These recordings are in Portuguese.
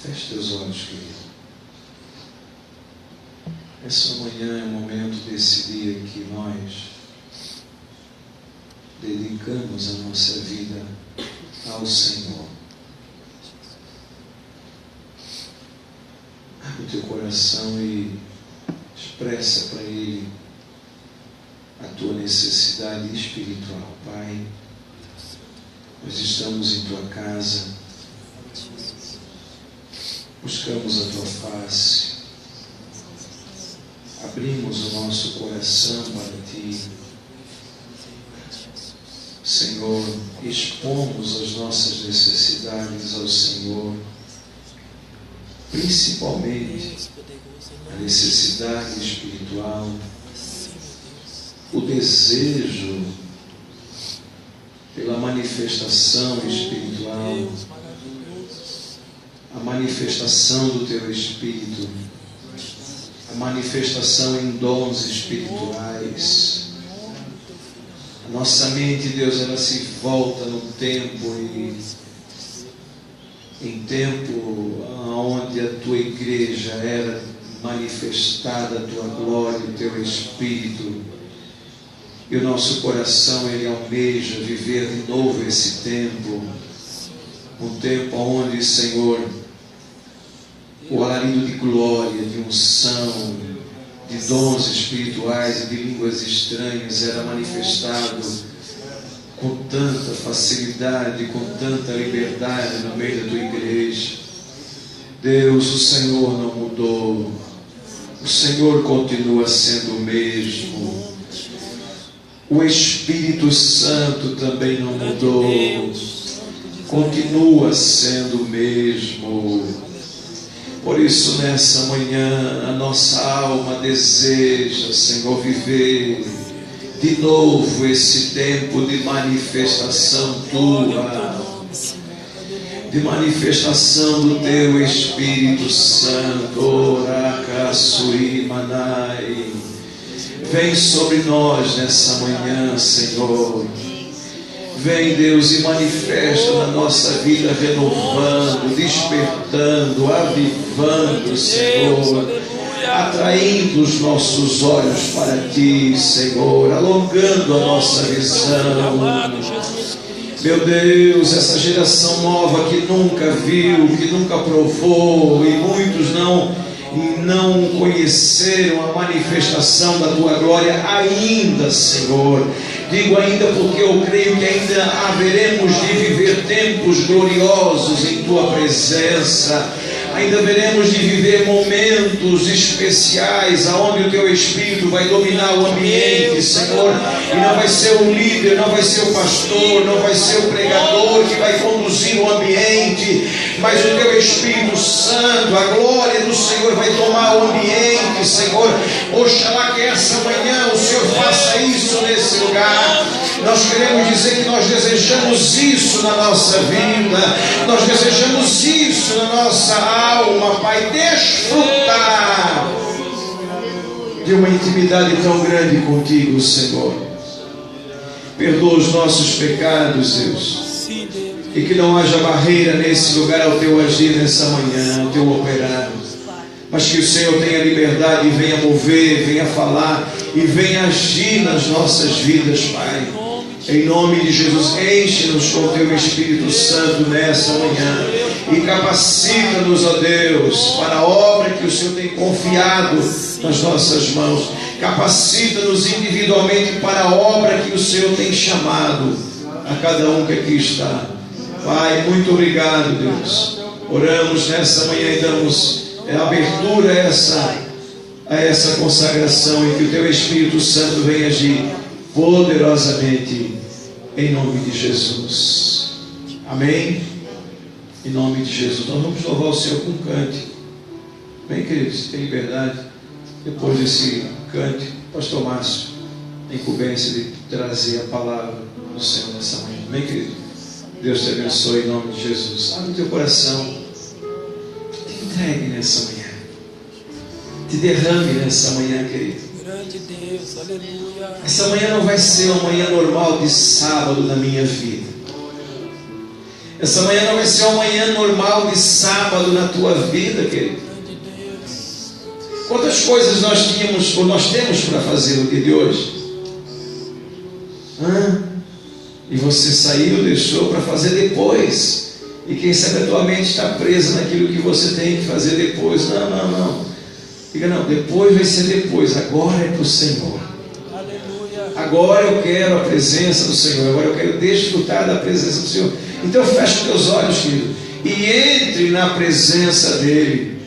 Feche teus olhos, querido. Essa manhã é o momento desse dia que nós dedicamos a nossa vida ao Senhor. Abre o teu coração e expressa para Ele a tua necessidade espiritual. Pai, nós estamos em tua casa, buscamos a tua face, abrimos o nosso coração para ti. Senhor, expomos as nossas necessidades ao Senhor, principalmente a necessidade espiritual, o desejo pela manifestação espiritual, a manifestação do teu Espírito, a manifestação em dons espirituais. A nossa mente, Deus, ela se volta no tempo em tempo onde a tua igreja era manifestada, a tua glória, o teu Espírito. E o nosso coração, ele almeja viver de novo esse tempo. Um tempo onde, Senhor, o alarido de glória, de unção, de dons espirituais e de línguas estranhas era manifestado com tanta facilidade, com tanta liberdade no meio da tua igreja. Deus, o Senhor não mudou. O Senhor continua sendo o mesmo. O Espírito Santo também não mudou. Continua sendo o mesmo. Por isso, nessa manhã, a nossa alma deseja, Senhor, viver de novo esse tempo de manifestação tua, de manifestação do teu Espírito Santo. Oracaçuri manai. Vem sobre nós nessa manhã, Senhor. Vem, Deus, e manifesta na nossa vida, renovando, despertando, avivando, Senhor, atraindo os nossos olhos para ti, Senhor, alongando a nossa visão. Meu Deus, essa geração nova que nunca viu, que nunca provou, e muitos não conheceram a manifestação da tua glória ainda, Senhor. Digo ainda porque eu creio que ainda haveremos de viver tempos gloriosos em tua presença. Ainda veremos de viver momentos especiais aonde o teu Espírito vai dominar o ambiente, Senhor. E não vai ser o líder, não vai ser o pastor, não vai ser o pregador que vai conduzir o ambiente, mas o teu Espírito Santo, a glória do Senhor vai tomar o ambiente, Senhor. Oxalá que essa manhã o Senhor faça isso nesse lugar. Nós queremos dizer que nós desejamos isso na nossa vida, nós desejamos isso na nossa alma, Pai, desfrutar de uma intimidade tão grande contigo, Senhor. Perdoa os nossos pecados, Deus, e que não haja barreira nesse lugar ao teu agir nessa manhã, ao teu operar, mas que o Senhor tenha liberdade e venha mover, venha falar e venha agir nas nossas vidas, Pai. Em nome de Jesus, enche-nos com o teu Espírito Santo nessa manhã e capacita-nos, ó Deus, para a obra que o Senhor tem confiado nas nossas mãos. Capacita-nos individualmente para a obra que o Senhor tem chamado a cada um que aqui está. Pai, muito obrigado, Deus. Oramos nessa manhã e damos abertura a essa consagração, e que o teu Espírito Santo venha agir poderosamente em nome de Jesus. Amém? Em nome de Jesus. Nós vamos louvar o Senhor com um cântico. Bem, queridos, tem liberdade. Depois desse cântico, Pastor Márcio tem incumbência de trazer a palavra do Senhor nessa manhã. Bem, querido, Deus te abençoe em nome de Jesus. Abre o teu coração, te entregue nessa manhã, te derrame nessa manhã, querido. Grande Deus, aleluia. Essa manhã não vai ser uma manhã normal de sábado na minha vida. Essa manhã não vai ser uma manhã normal de sábado na tua vida, querido. Quantas coisas nós tínhamos ou nós temos para fazer no dia de hoje? E você saiu, deixou para fazer depois. E quem sabe a tua mente está presa naquilo que você tem que fazer depois. Não. Diga, não, depois vai ser depois. Agora é para o Senhor. Agora eu quero a presença do Senhor. Agora eu quero desfrutar da presença do Senhor. Então feche os teus olhos, querido, e entre na presença dEle.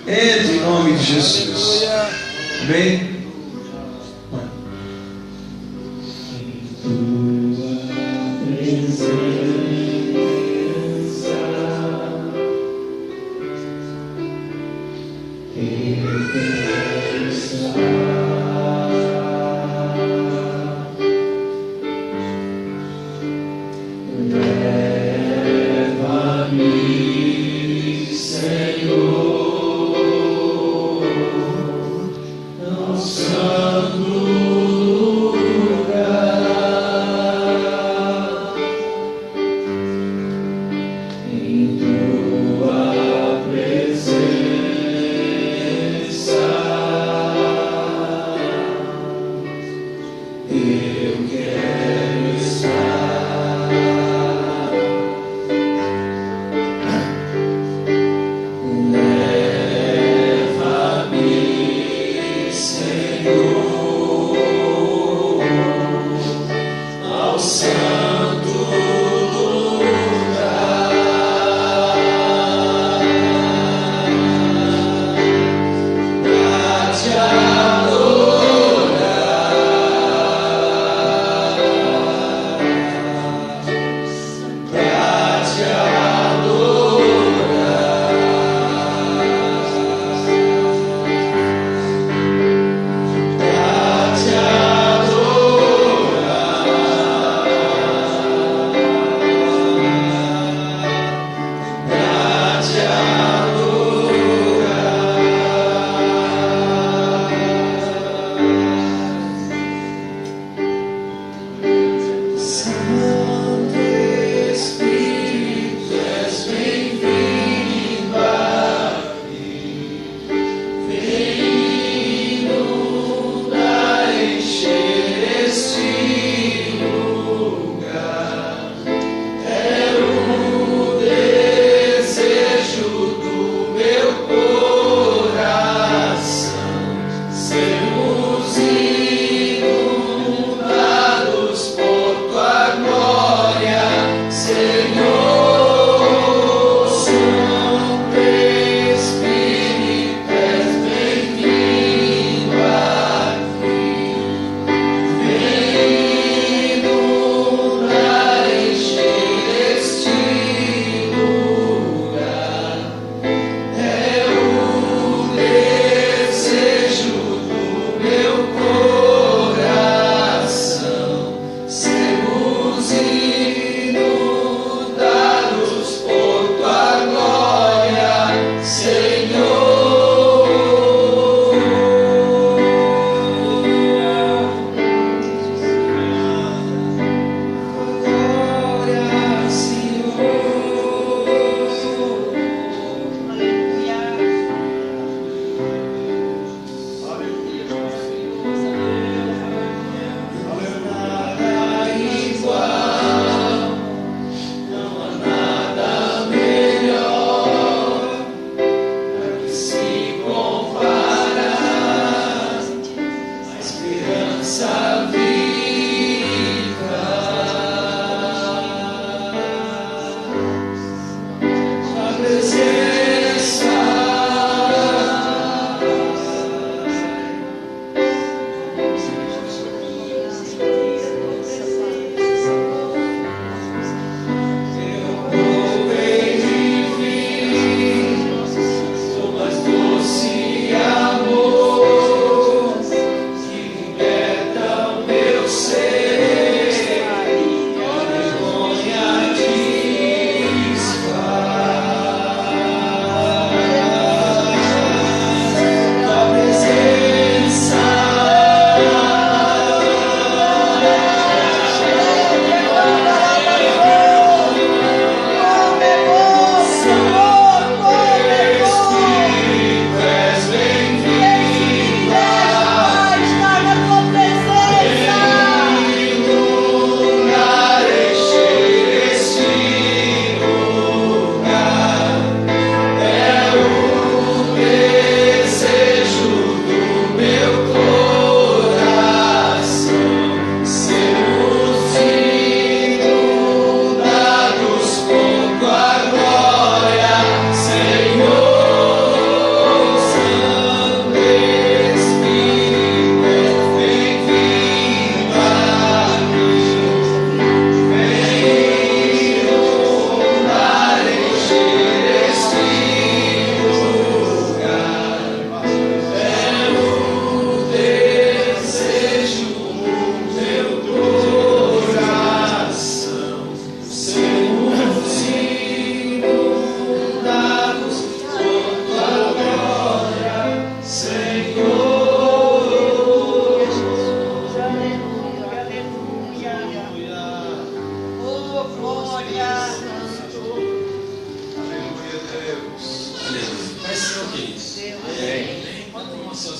Entre em nome de Jesus. Amém? Leva-me, Senhor, não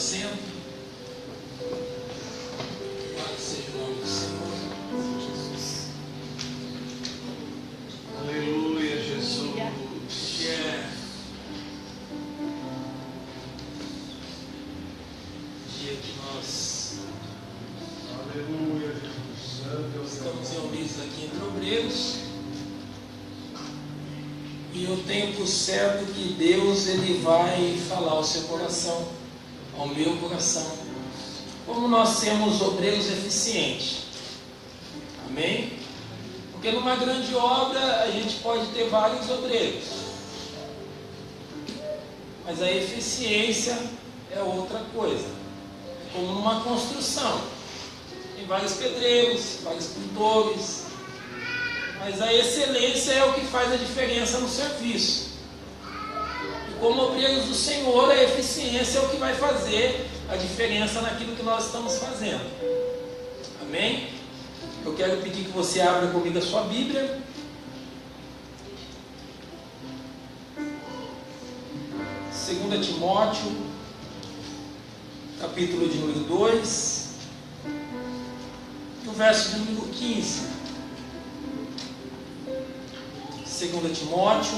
assento. Louvado seja o nome do Senhor. Jesus. Aleluia, Jesus. Dia que nós Aleluia, Jesus. estamos reunidos aqui entre obreiros. E eu tenho por certo que Deus ele vai falar ao seu coração, ao meu coração, como nós sermos obreiros eficientes. Amém? Porque numa grande obra a gente pode ter vários obreiros, mas a eficiência é outra coisa. É como numa construção, tem vários pedreiros, vários pintores, mas a excelência é o que faz a diferença no serviço. E como obreiros do Senhor, a eficiência é o que vai fazer a diferença naquilo que nós estamos fazendo. Amém? Eu quero pedir que você abra comigo a sua Bíblia. Segunda Timóteo, capítulo de número 2, no verso de número 15. 2 Timóteo,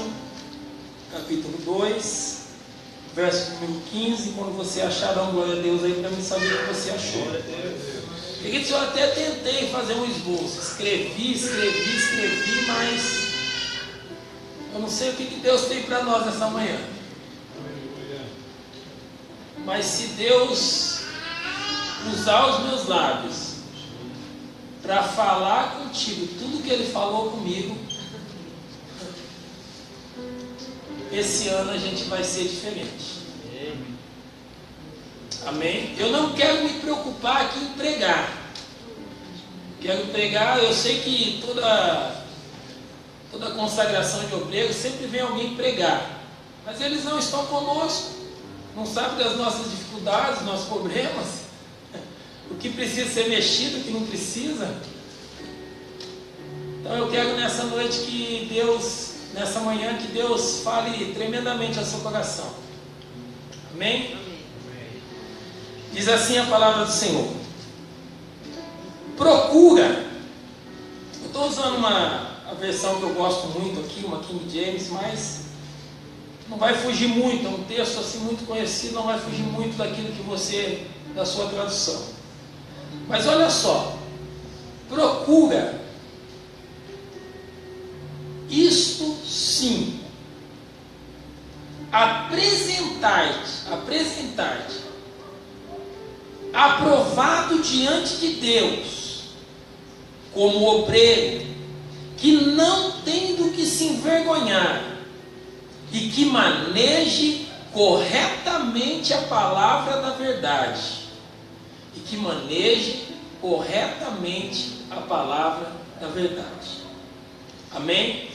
capítulo 2, verso número 15. Quando você achar, dá uma glória a Deus aí para mim saber o que você achou. Queridos, eu até tentei fazer um esboço, escrevi, mas eu não sei o que Deus tem para nós nessa manhã. Mas se Deus usar os meus lábios para falar contigo tudo que Ele falou comigo, esse ano a gente vai ser diferente. Amém? Eu não quero me preocupar aqui em pregar. Quero pregar, eu sei que toda consagração de obreiros sempre vem alguém pregar. Mas eles não estão conosco. Não sabem das nossas dificuldades, dos nossos problemas. O que precisa ser mexido, o que não precisa. Então eu quero nessa noite que Deus... Nessa manhã que Deus fale tremendamente ao seu coração. Amém? Diz assim a palavra do Senhor. Procura. Eu estou usando a versão que eu gosto muito aqui, uma King James, mas não vai fugir muito. É um texto assim muito conhecido, não vai fugir muito daquilo que você, da sua tradução. Mas olha só. Procura. Isto sim, apresentar-te, aprovado diante de Deus, como obreiro, que não tem do que se envergonhar, e que maneje corretamente a palavra da verdade, Amém?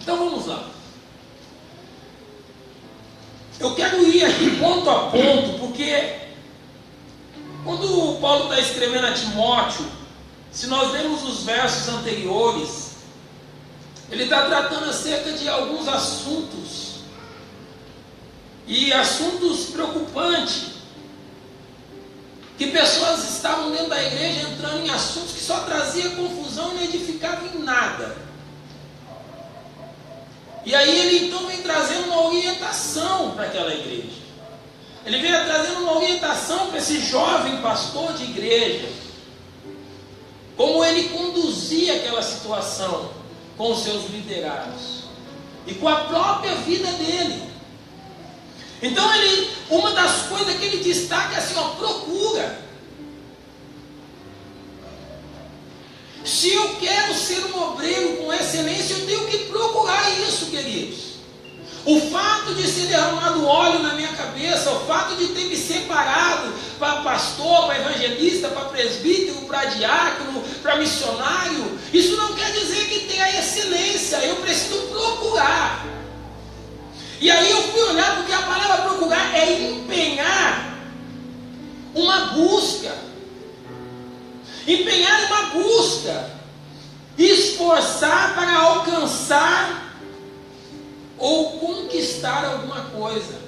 Então vamos lá. Eu quero ir aqui ponto a ponto, porque quando o Paulo está escrevendo a Timóteo, se nós vemos os versos anteriores, ele está tratando acerca de alguns assuntos, e assuntos preocupantes, que pessoas estavam dentro da igreja entrando em assuntos que só trazia confusão e não edificavam em nada. E aí ele então vem trazendo uma orientação para aquela igreja. Ele vem trazendo uma orientação para esse jovem pastor de igreja. Como ele conduzia aquela situação com os seus liderados. E com a própria vida dele. Então uma das coisas que ele destaca é assim, procura. Se eu quero ser um obreiro com excelência, eu tenho que procurar isso, queridos. O fato de ser derramado óleo na minha cabeça, o fato de ter me separado para pastor, para evangelista, para presbítero, para diácono, para missionário, isso não quer dizer que tenha excelência. Eu preciso procurar. E aí eu fui olhar, porque a palavra procurar é empenhar uma busca. Empenhar uma busca, esforçar para alcançar ou conquistar alguma coisa.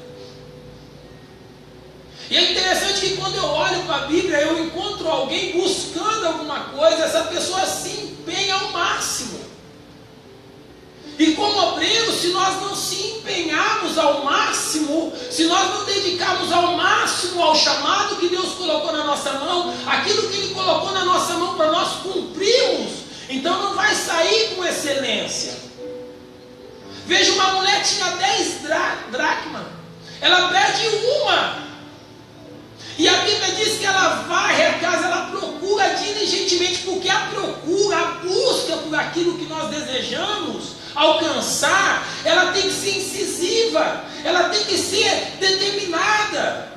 E é interessante que quando eu olho para a Bíblia, eu encontro alguém buscando alguma coisa, essa pessoa se empenha ao máximo. E como obreiros, se nós não se empenharmos ao máximo, se nós não dedicarmos ao máximo ao chamado que Deus colocou na nossa mão, aquilo que Ele colocou na nossa mão para nós cumprirmos, então não vai sair com excelência. Veja, uma mulher tinha 10 dracmas, ela perde uma. E a Bíblia diz que ela varre a casa, ela procura diligentemente, porque a procura, a busca por aquilo que nós desejamos alcançar, ela tem que ser incisiva, ela tem que ser determinada.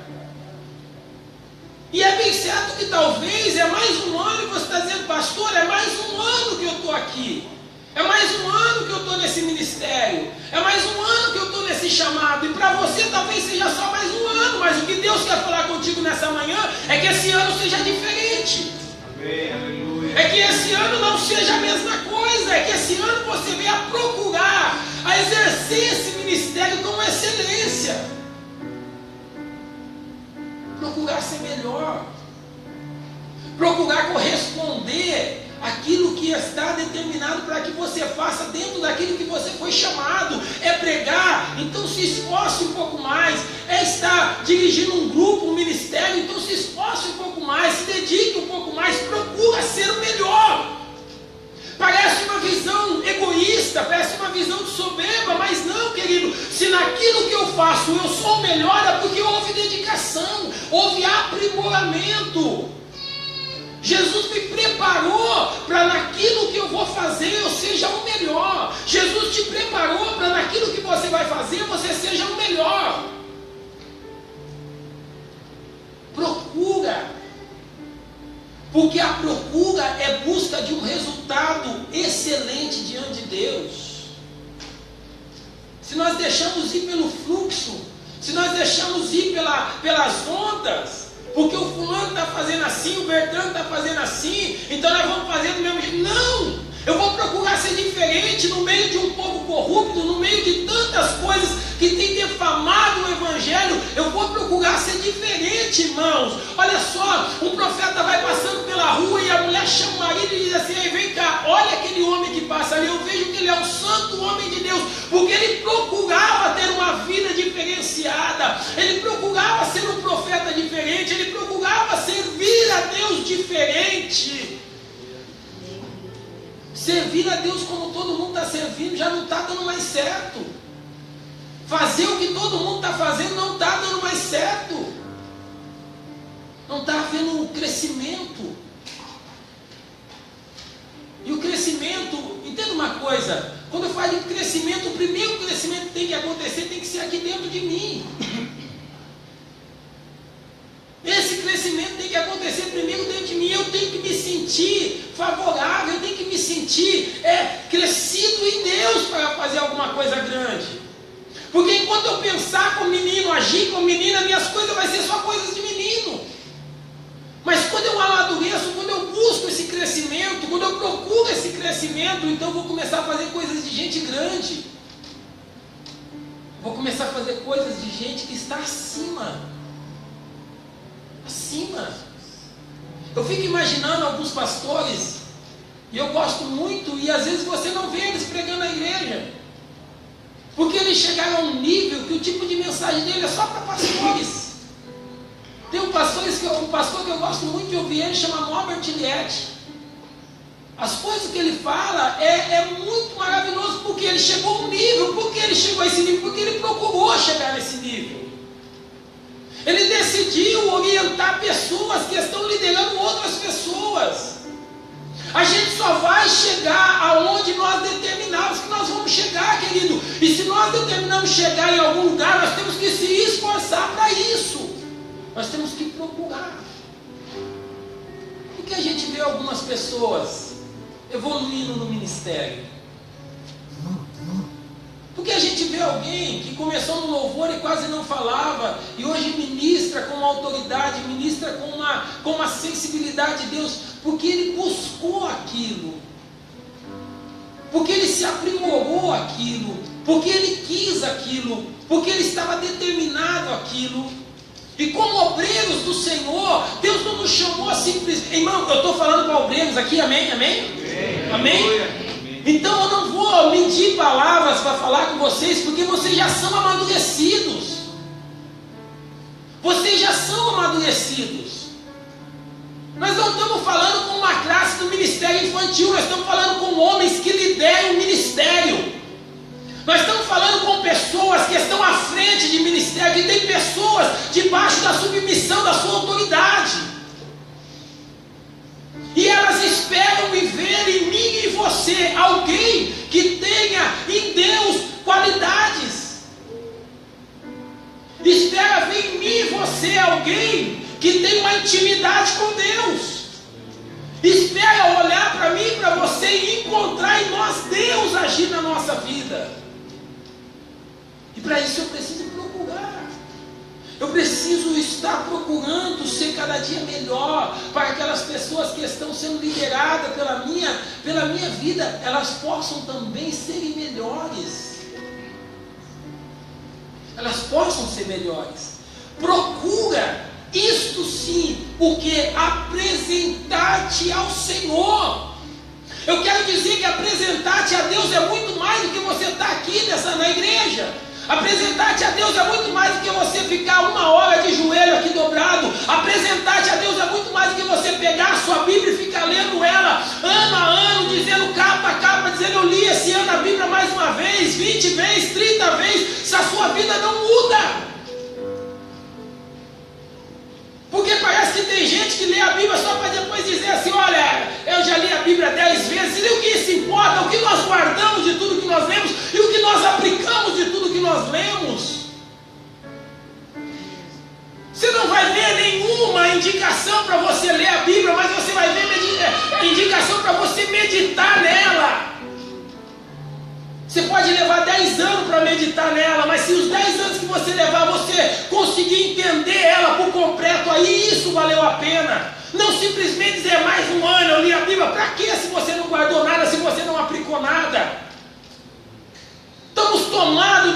E é bem certo que talvez é mais um ano que você está dizendo, pastor, é mais um ano que eu estou aqui, é mais um ano que eu estou nesse ministério, é mais um ano que eu estou nesse chamado, e para você talvez seja só mais um ano, mas o que Deus quer falar contigo nessa manhã é que esse ano seja diferente. Amém. É que esse ano não seja a mesma coisa, é que esse ano você venha procurar a exercer esse ministério com excelência, procurar ser melhor, procurar corresponder aquilo que está determinado para que você faça dentro daquilo que você foi chamado. É pregar, então se esforce um pouco mais. É estar dirigindo um grupo, um ministério, então se esforce um pouco mais, se dedique um pouco mais, procura ser o melhor. Parece uma visão egoísta, parece uma visão de soberba, mas não, querido, se naquilo que eu faço eu sou o melhor, é porque houve dedicação, houve aprimoramento. Jesus me preparou para naquilo que eu vou fazer eu seja o melhor. Jesus te preparou para naquilo que você vai fazer você seja o melhor. Procura, porque a procura é busca de um resultado excelente diante de Deus. Se nós deixamos ir pelo fluxo, se nós deixamos ir pelas ondas, porque o fulano está fazendo assim, o Bertrand está fazendo assim, então nós vamos fazer do mesmo jeito. Não! Eu vou procurar ser diferente no meio de um povo corrupto, no meio de tantas coisas que tem defamado o Evangelho. Eu vou procurar ser diferente, irmãos. Olha só, um profeta vai passando pela rua e a mulher chama o marido e diz assim: ei, vem cá, olha aquele homem que passa ali, eu vejo que ele é um santo homem de Deus, porque ele procurava ter uma vida diferenciada, ele procurava ser um profeta diferente, ele procurava servir a Deus diferente. Servir a Deus como todo mundo está servindo já não está dando mais certo. Fazer o que todo mundo está fazendo não está dando mais certo. Não está havendo crescimento. E o crescimento, entenda uma coisa, quando eu falo de crescimento, o primeiro crescimento que tem que acontecer tem que ser aqui dentro de mim. Esse crescimento tem que acontecer primeiro dentro de mim. Eu tenho que me sentir favorável, eu tenho que me sentir crescido em Deus para fazer alguma coisa grande. Porque enquanto eu pensar como menino, agir como menina, minhas coisas vão ser só coisas de menino. Mas quando eu amadureço, quando eu busco esse crescimento, quando eu procuro esse crescimento, então eu vou começar a fazer coisas de gente grande. Vou começar a fazer coisas de gente que está acima. Eu fico imaginando alguns pastores, e eu gosto muito, e às vezes você não vê eles pregando na igreja, porque eles chegaram a um nível que o tipo de mensagem dele é só para pastores. Tem um pastor que eu gosto muito de ouvir, ele chama Robert Liette. As coisas que ele fala é muito maravilhoso, porque ele chegou a um nível. Por que ele chegou a esse nível? Porque ele procurou chegar nesse nível. Ele decidiu orientar pessoas que estão liderando outras pessoas. A gente só vai chegar aonde nós determinarmos que nós vamos chegar, querido. E se nós determinamos chegar em algum lugar, nós temos que se esforçar para isso. Nós temos que procurar. Por que a gente vê algumas pessoas evoluindo no ministério? Porque a gente vê alguém que começou no louvor e quase não falava, e hoje ministra com uma autoridade, ministra com uma sensibilidade de Deus, porque ele buscou aquilo, porque ele se aprimorou aquilo, porque ele quis aquilo, porque ele estava determinado aquilo. E como obreiros do Senhor, Deus não nos chamou simplesmente. Irmão, eu estou falando para obreiros aqui, amém? Amém? Amém? Então eu não vou medir palavras para falar com vocês, porque vocês já são amadurecidos. Vocês já são amadurecidos. Nós não estamos falando com uma classe do ministério infantil, nós estamos falando com homens que lideram o ministério. Nós estamos falando com pessoas que estão à frente de ministério, que tem pessoas debaixo da submissão da sua autoridade. E elas esperam viver em mim e em você alguém que tenha em Deus qualidades. Espera ver em mim e você alguém que tem uma intimidade com Deus. Espera olhar para mim e para você e encontrar em nós Deus agir na nossa vida. E para isso eu preciso procurar. Eu preciso estar procurando ser cada dia melhor, para aquelas pessoas que estão sendo lideradas pela minha vida, elas possam também serem melhores. Elas possam ser melhores. Procura, isto sim, o que? Apresentar-te ao Senhor. Eu quero dizer que apresentar-te a Deus é muito mais do que você estar aqui na igreja. Apresentar-te a Deus é muito mais do que você ficar 1 hora de joelho aqui dobrado. Apresentar-te a Deus é muito mais do que você pegar a sua Bíblia e ficar lendo ela ano a ano, dizendo capa a capa, dizendo eu li esse ano a Bíblia mais uma vez, 20 vezes, 30 vezes, se a sua vida não muda. Porque parece que tem gente que lê a Bíblia só para depois dizer assim, olha, eu já li a Bíblia 10 vezes, e o que isso importa? O que nós guardamos de tudo que nós lemos e o que nós aplicamos de tudo que nós lemos? Você não vai ver nenhuma indicação para você ler a Bíblia, mas você vai ver indicação para você meditar nela. Você pode levar 10 anos para meditar nela, mas se os 10 anos que você levar, você conseguir entender ela por completo, aí isso valeu a pena. Não simplesmente dizer mais um ano eu li a Bíblia, para quê se você não guardou nada, se você não aplicou nada? Estamos tomados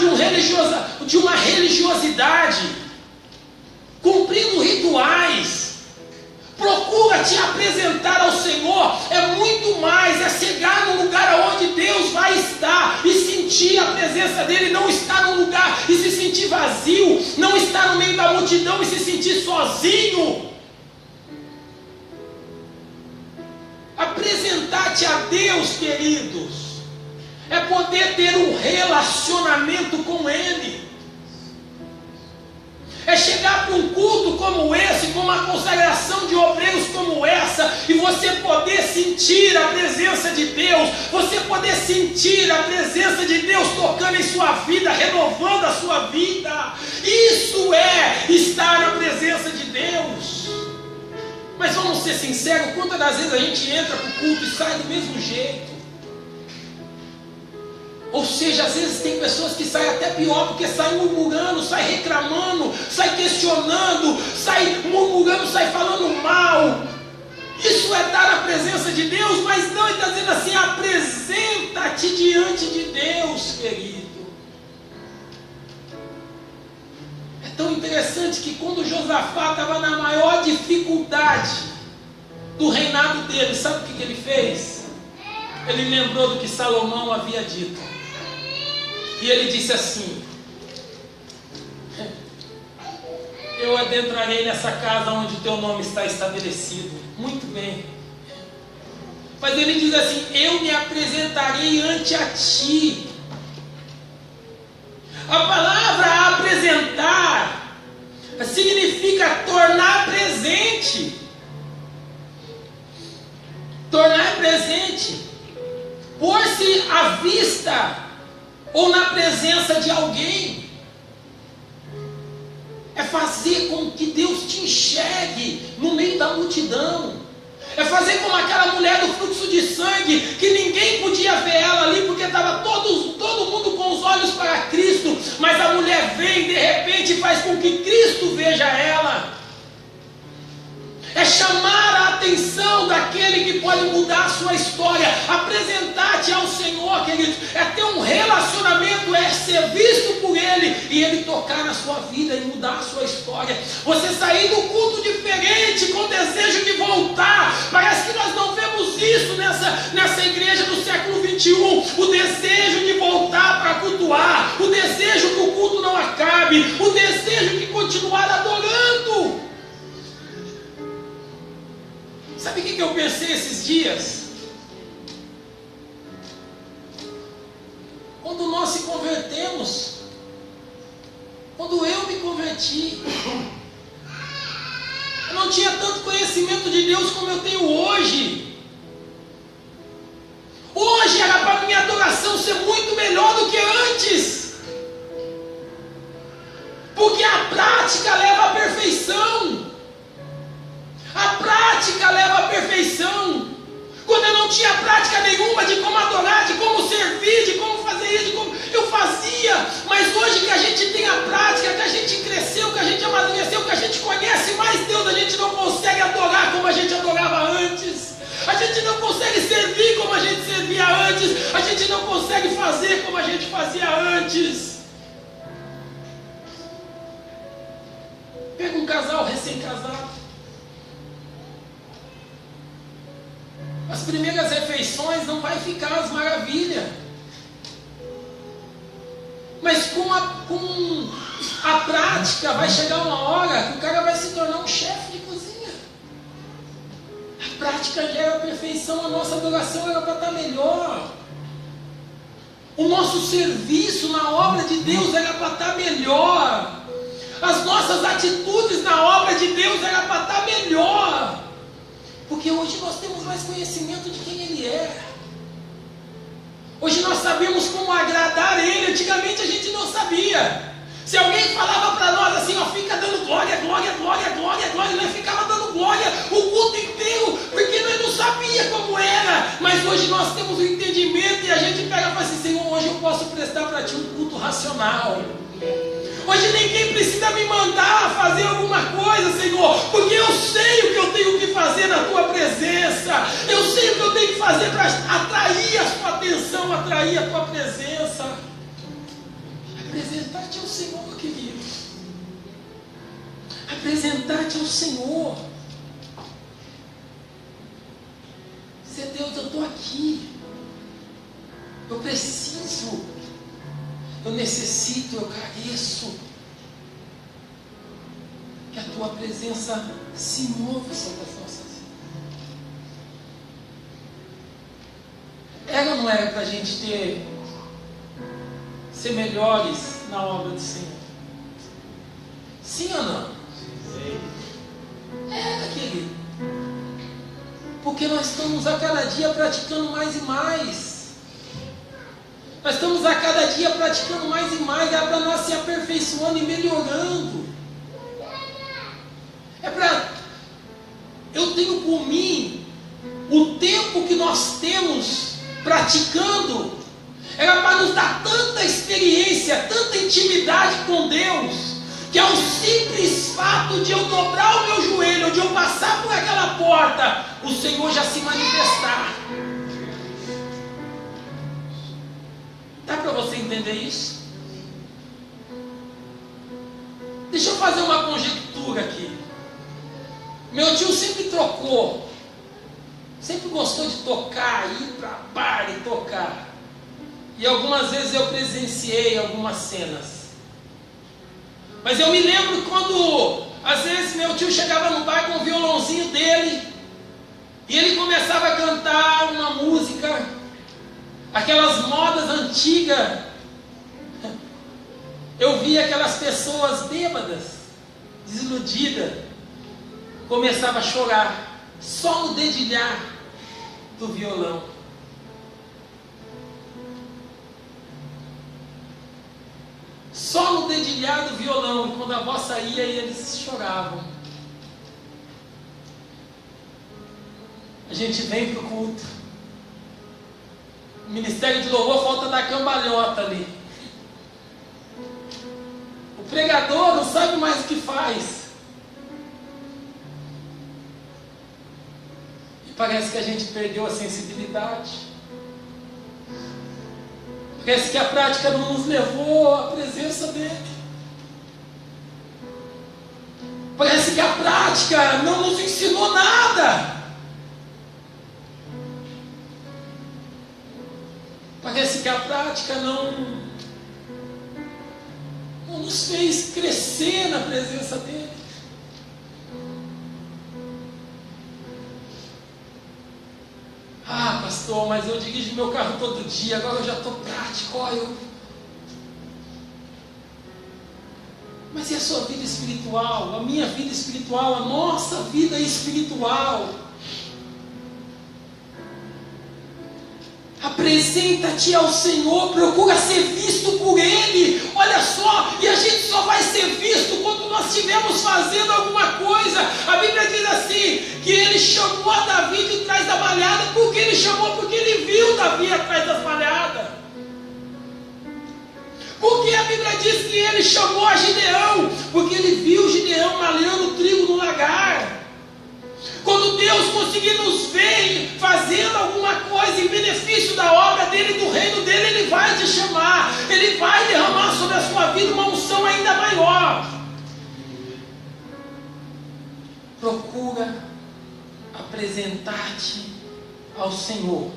de uma religiosidade, cumprindo rituais. Procura te apresentar ao Senhor, é muito mais, é chegar no lugar onde Deus vai estar e sentir a presença dEle, não estar num lugar e se sentir vazio, não estar no meio da multidão e se sentir sozinho. Apresentar-te a Deus, queridos, é poder ter um relacionamento com Ele. É chegar para um culto como esse, com uma consagração de obreiros como essa, e você poder sentir a presença de Deus, você poder sentir a presença de Deus tocando em sua vida, renovando a sua vida. Isso é estar na presença de Deus. Mas vamos ser sinceros, quantas das vezes a gente entra para o culto e sai do mesmo jeito? Ou seja, às vezes tem pessoas que saem até pior, porque saem murmurando, saem reclamando, saem questionando, saem murmurando, saem falando mal. Isso é estar na presença de Deus, mas não, ele está dizendo assim, apresenta-te diante de Deus, querido. É tão interessante que quando Josafá estava na maior dificuldade do reinado dele, sabe o que ele fez? Ele lembrou do que Salomão havia dito. E ele disse assim: eu adentrarei nessa casa onde o teu nome está estabelecido. Muito bem. Mas ele diz assim: eu me apresentarei ante a ti. A palavra apresentar significa tornar presente. Tornar presente. Pôr-se à vista ou na presença de alguém. É fazer com que Deus te enxergue no meio da multidão. É fazer como aquela mulher do fluxo de sangue, que ninguém podia ver ela ali, porque estava todo mundo com os olhos para Cristo, mas a mulher vem de repente e faz com que Cristo veja ela. É chamar a atenção daquele aquele que pode mudar a sua história. Apresentar-te ao Senhor, queridos, é ter um relacionamento, é ser visto por Ele e Ele tocar na sua vida e mudar a sua história. Você sair do culto diferente, com desejo de voltar. Parece que nós não vemos isso nessa igreja do século 21. O desejo de voltar para cultuar, o desejo que o culto não acabe, o desejo de continuar adorando. Sabe o que eu pensei esses dias? Quando nós se convertemos, quando eu me converti, eu não tinha tanto conhecimento de Deus como eu tenho hoje. Hoje era para a minha adoração ser muito melhor do que antes, porque a prática leva à perfeição. A prática leva à perfeição. Quando eu não tinha prática nenhuma de como adorar, de como servir, de como fazer isso, de como eu fazia, mas hoje que a gente tem a prática, que a gente cresceu, que a gente amadureceu, que a gente conhece mais Deus, a gente não consegue adorar como a gente adorava antes. A gente não consegue servir como a gente servia antes. A gente não consegue fazer como a gente fazia antes. Pega um casal recém-casado. As primeiras refeições não vai ficar as maravilhas. Mas com a prática vai chegar uma hora que o cara vai se tornar um chefe de cozinha. A prática gera a perfeição, a nossa adoração era para estar melhor. O nosso serviço na obra de Deus era para estar melhor. As nossas atitudes na obra de Deus era para estar melhor. Porque hoje nós temos mais conhecimento de quem Ele é. Hoje nós sabemos como agradar Ele. Antigamente a gente não sabia. Se alguém falava para nós assim, ó, fica dando glória, glória, glória, glória, glória, nós ficava dando glória o culto inteiro, porque nós não sabia como era. Mas hoje nós temos o entendimento e a gente pega e fala assim, Senhor, hoje eu posso prestar para Ti um culto racional. Hoje ninguém precisa me mandar fazer alguma coisa, Senhor, porque eu sei o que eu tenho que fazer na Tua presença. Eu sei o que eu tenho que fazer para atrair a Sua atenção, atrair a Tua presença. Apresentar-te ao Senhor, querido. Apresentar-te ao Senhor. Dizer, Deus, eu estou aqui. Eu preciso. Eu necessito, eu careço. Que a Tua presença se mova sobre as nossas vidas. Era ou não era para a gente ser melhores na obra do Senhor? Sim ou não? Sim. Era, querido. Porque nós estamos a cada dia praticando mais e mais. Nós estamos a cada dia praticando mais e mais. É para nós se aperfeiçoando e melhorando. É para... Eu tenho por mim o tempo que nós temos praticando. Era para nos dar tanta experiência, tanta intimidade com Deus, que ao simples fato de eu dobrar o meu joelho, de eu passar por aquela porta, o Senhor já se manifestar. Dá para você entender isso? Deixa eu fazer uma conjectura aqui. Meu tio sempre trocou, sempre gostou de tocar, ir para bar e tocar. E algumas vezes eu presenciei algumas cenas. Mas eu me lembro quando, às vezes, meu tio chegava no bar com o violãozinho dele, e ele começava a cantar uma música, aquelas modas antigas. Eu via aquelas pessoas bêbadas, desiludidas, começava a chorar, só no dedilhar do violão. Só no dedilhar do violão, e quando a voz saía, eles choravam. A gente vem para o culto. O ministério de louvor falta dar cambalhota ali. O pregador não sabe mais o que faz. Parece que a gente perdeu a sensibilidade. Parece que a prática não nos levou à presença dele. Parece que a prática não nos ensinou nada. Parece que a prática não nos fez crescer na presença dele. Ah, pastor, mas eu dirijo meu carro todo dia, agora eu já estou prático, Mas e a sua vida espiritual? A minha vida espiritual? A nossa vida espiritual? Apresenta-te ao Senhor, procura ser visto por Ele. Olha só, e a gente só vai ser visto quando nós estivermos fazendo alguma coisa. A Bíblia diz assim, que Ele chamou a Davi de trás da malhada. Por que Ele chamou? Porque Ele viu Davi atrás das malhadas. Porque a Bíblia diz que Ele chamou a Gideão? Porque Ele viu Gideão malhando trigo no lagar. Quando Deus conseguir nos ver fazendo alguma coisa em benefício da obra dele, do reino dele, Ele vai te chamar. Ele vai derramar sobre a sua vida uma unção ainda maior. Procura apresentar-te ao Senhor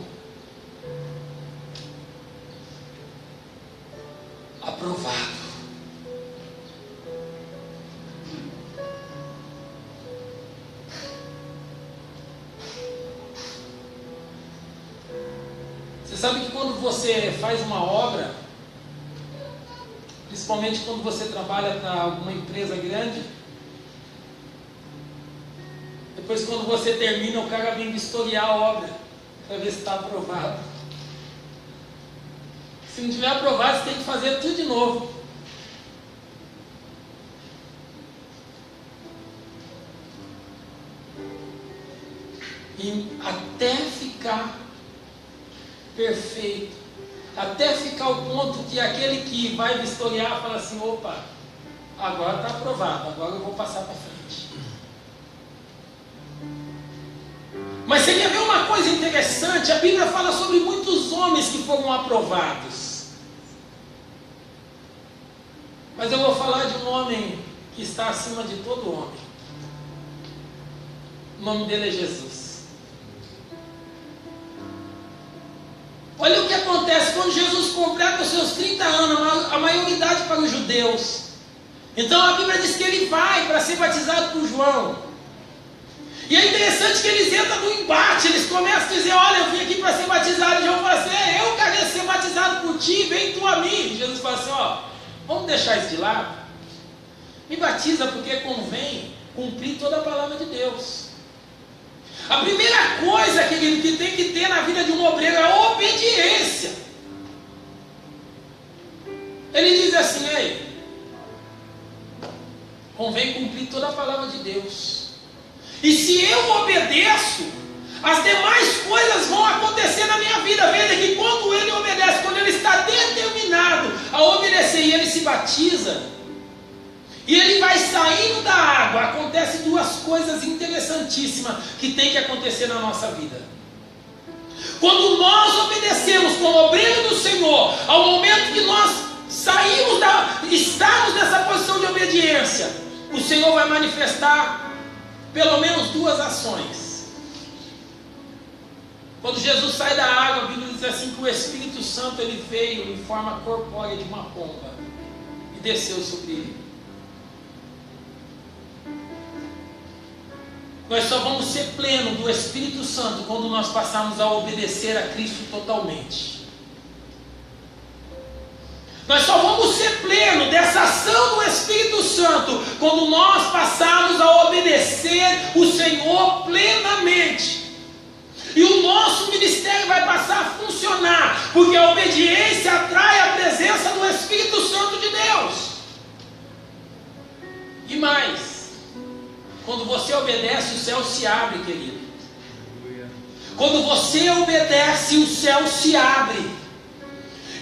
aprovado. Você sabe que quando você faz uma obra, principalmente quando você trabalha para alguma empresa grande, depois quando você termina, o cara vem vistoriar a obra para ver se está aprovado. Se não tiver aprovado, você tem que fazer tudo de novo. E até ficar perfeito, até ficar ao ponto que aquele que vai vistoriar fala assim, opa, agora está aprovado, agora eu vou passar para frente. Mas você quer ver uma coisa interessante? A Bíblia fala sobre muitos homens que foram aprovados. Mas eu vou falar de um homem que está acima de todo homem. O nome dele é Jesus. Olha o que acontece quando Jesus completa os seus 30 anos, a maioridade para os judeus. Então a Bíblia diz que ele vai para ser batizado por João. E é interessante que eles entram no embate, eles começam a dizer, olha, eu vim aqui para ser batizado. E João fala assim, eu quero ser batizado por ti, vem tu a mim. E Jesus fala assim, vamos deixar isso de lado. Me batiza porque convém cumprir toda a palavra de Deus. A primeira coisa, querido, que tem que ter na vida de um obreiro é a obediência. Ele diz assim, convém cumprir toda a palavra de Deus. E se eu obedeço, as demais coisas vão acontecer na minha vida. Veja que quando ele obedece, quando ele está determinado a obedecer e ele se batiza, e ele vai saindo da água, acontece duas coisas interessantíssimas que tem que acontecer na nossa vida. Quando nós obedecemos como obreiro do Senhor, ao momento que nós estamos nessa posição de obediência, o Senhor vai manifestar pelo menos duas ações. Quando Jesus sai da água, a Bíblia diz assim que o Espírito Santo ele veio em forma corpórea de uma pomba e desceu sobre ele. Nós só vamos ser pleno do Espírito Santo quando nós passarmos a obedecer a Cristo totalmente. Nós só vamos ser pleno dessa ação do Espírito Santo quando nós passarmos a obedecer o Senhor plenamente. E o nosso ministério vai passar a funcionar, porque a obediência atrai a presença do Espírito Santo de Deus. E mais, quando você obedece, o céu se abre, querido. Quando você obedece, o céu se abre.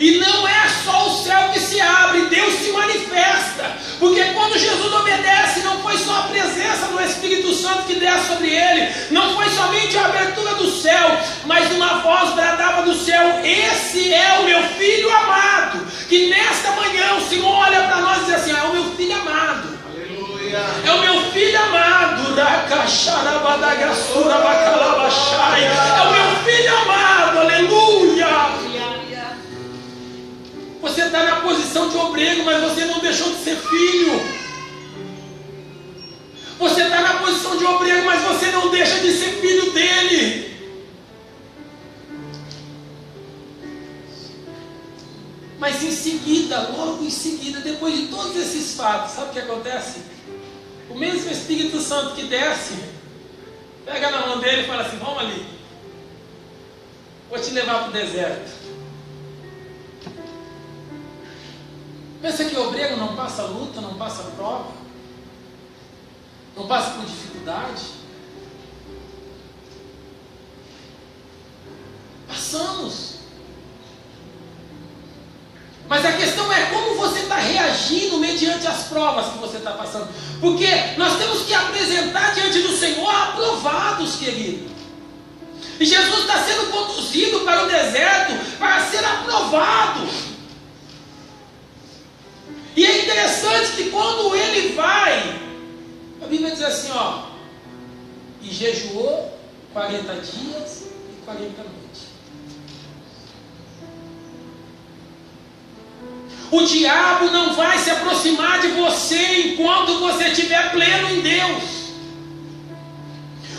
E não é só o céu que se abre, Deus se manifesta. Porque quando Jesus obedece, não foi só a presença do Espírito Santo Santo que desce sobre ele. Não foi somente a abertura do céu, mas uma voz bradava do céu: esse é o meu filho amado. Que nesta manhã o Senhor olha para nós e diz assim: é o meu filho amado. Aleluia. É o meu filho amado. É o meu filho amado. Aleluia. Você está na posição de obreiro, mas você não deixou de ser filho. Você está na posição de obreiro, mas você não deixa de ser filho dele. Mas em seguida, logo em seguida, depois de todos esses fatos, sabe o que acontece? O mesmo Espírito Santo que desce, pega na mão dele e fala assim: vamos ali, vou te levar para o deserto. Pensa que o obreiro não passa luta, não passa prova, não passa por dificuldade? Passamos. Mas a questão é como você está reagindo mediante as provas que você está passando. Porque nós temos que apresentar diante do Senhor aprovados, querido. E Jesus está sendo conduzido para o deserto para ser aprovado. E é interessante que quando ele vai, a Bíblia diz assim, ó: e jejuou 40 dias e 40 noites. O diabo não vai se aproximar de você enquanto você estiver pleno em Deus.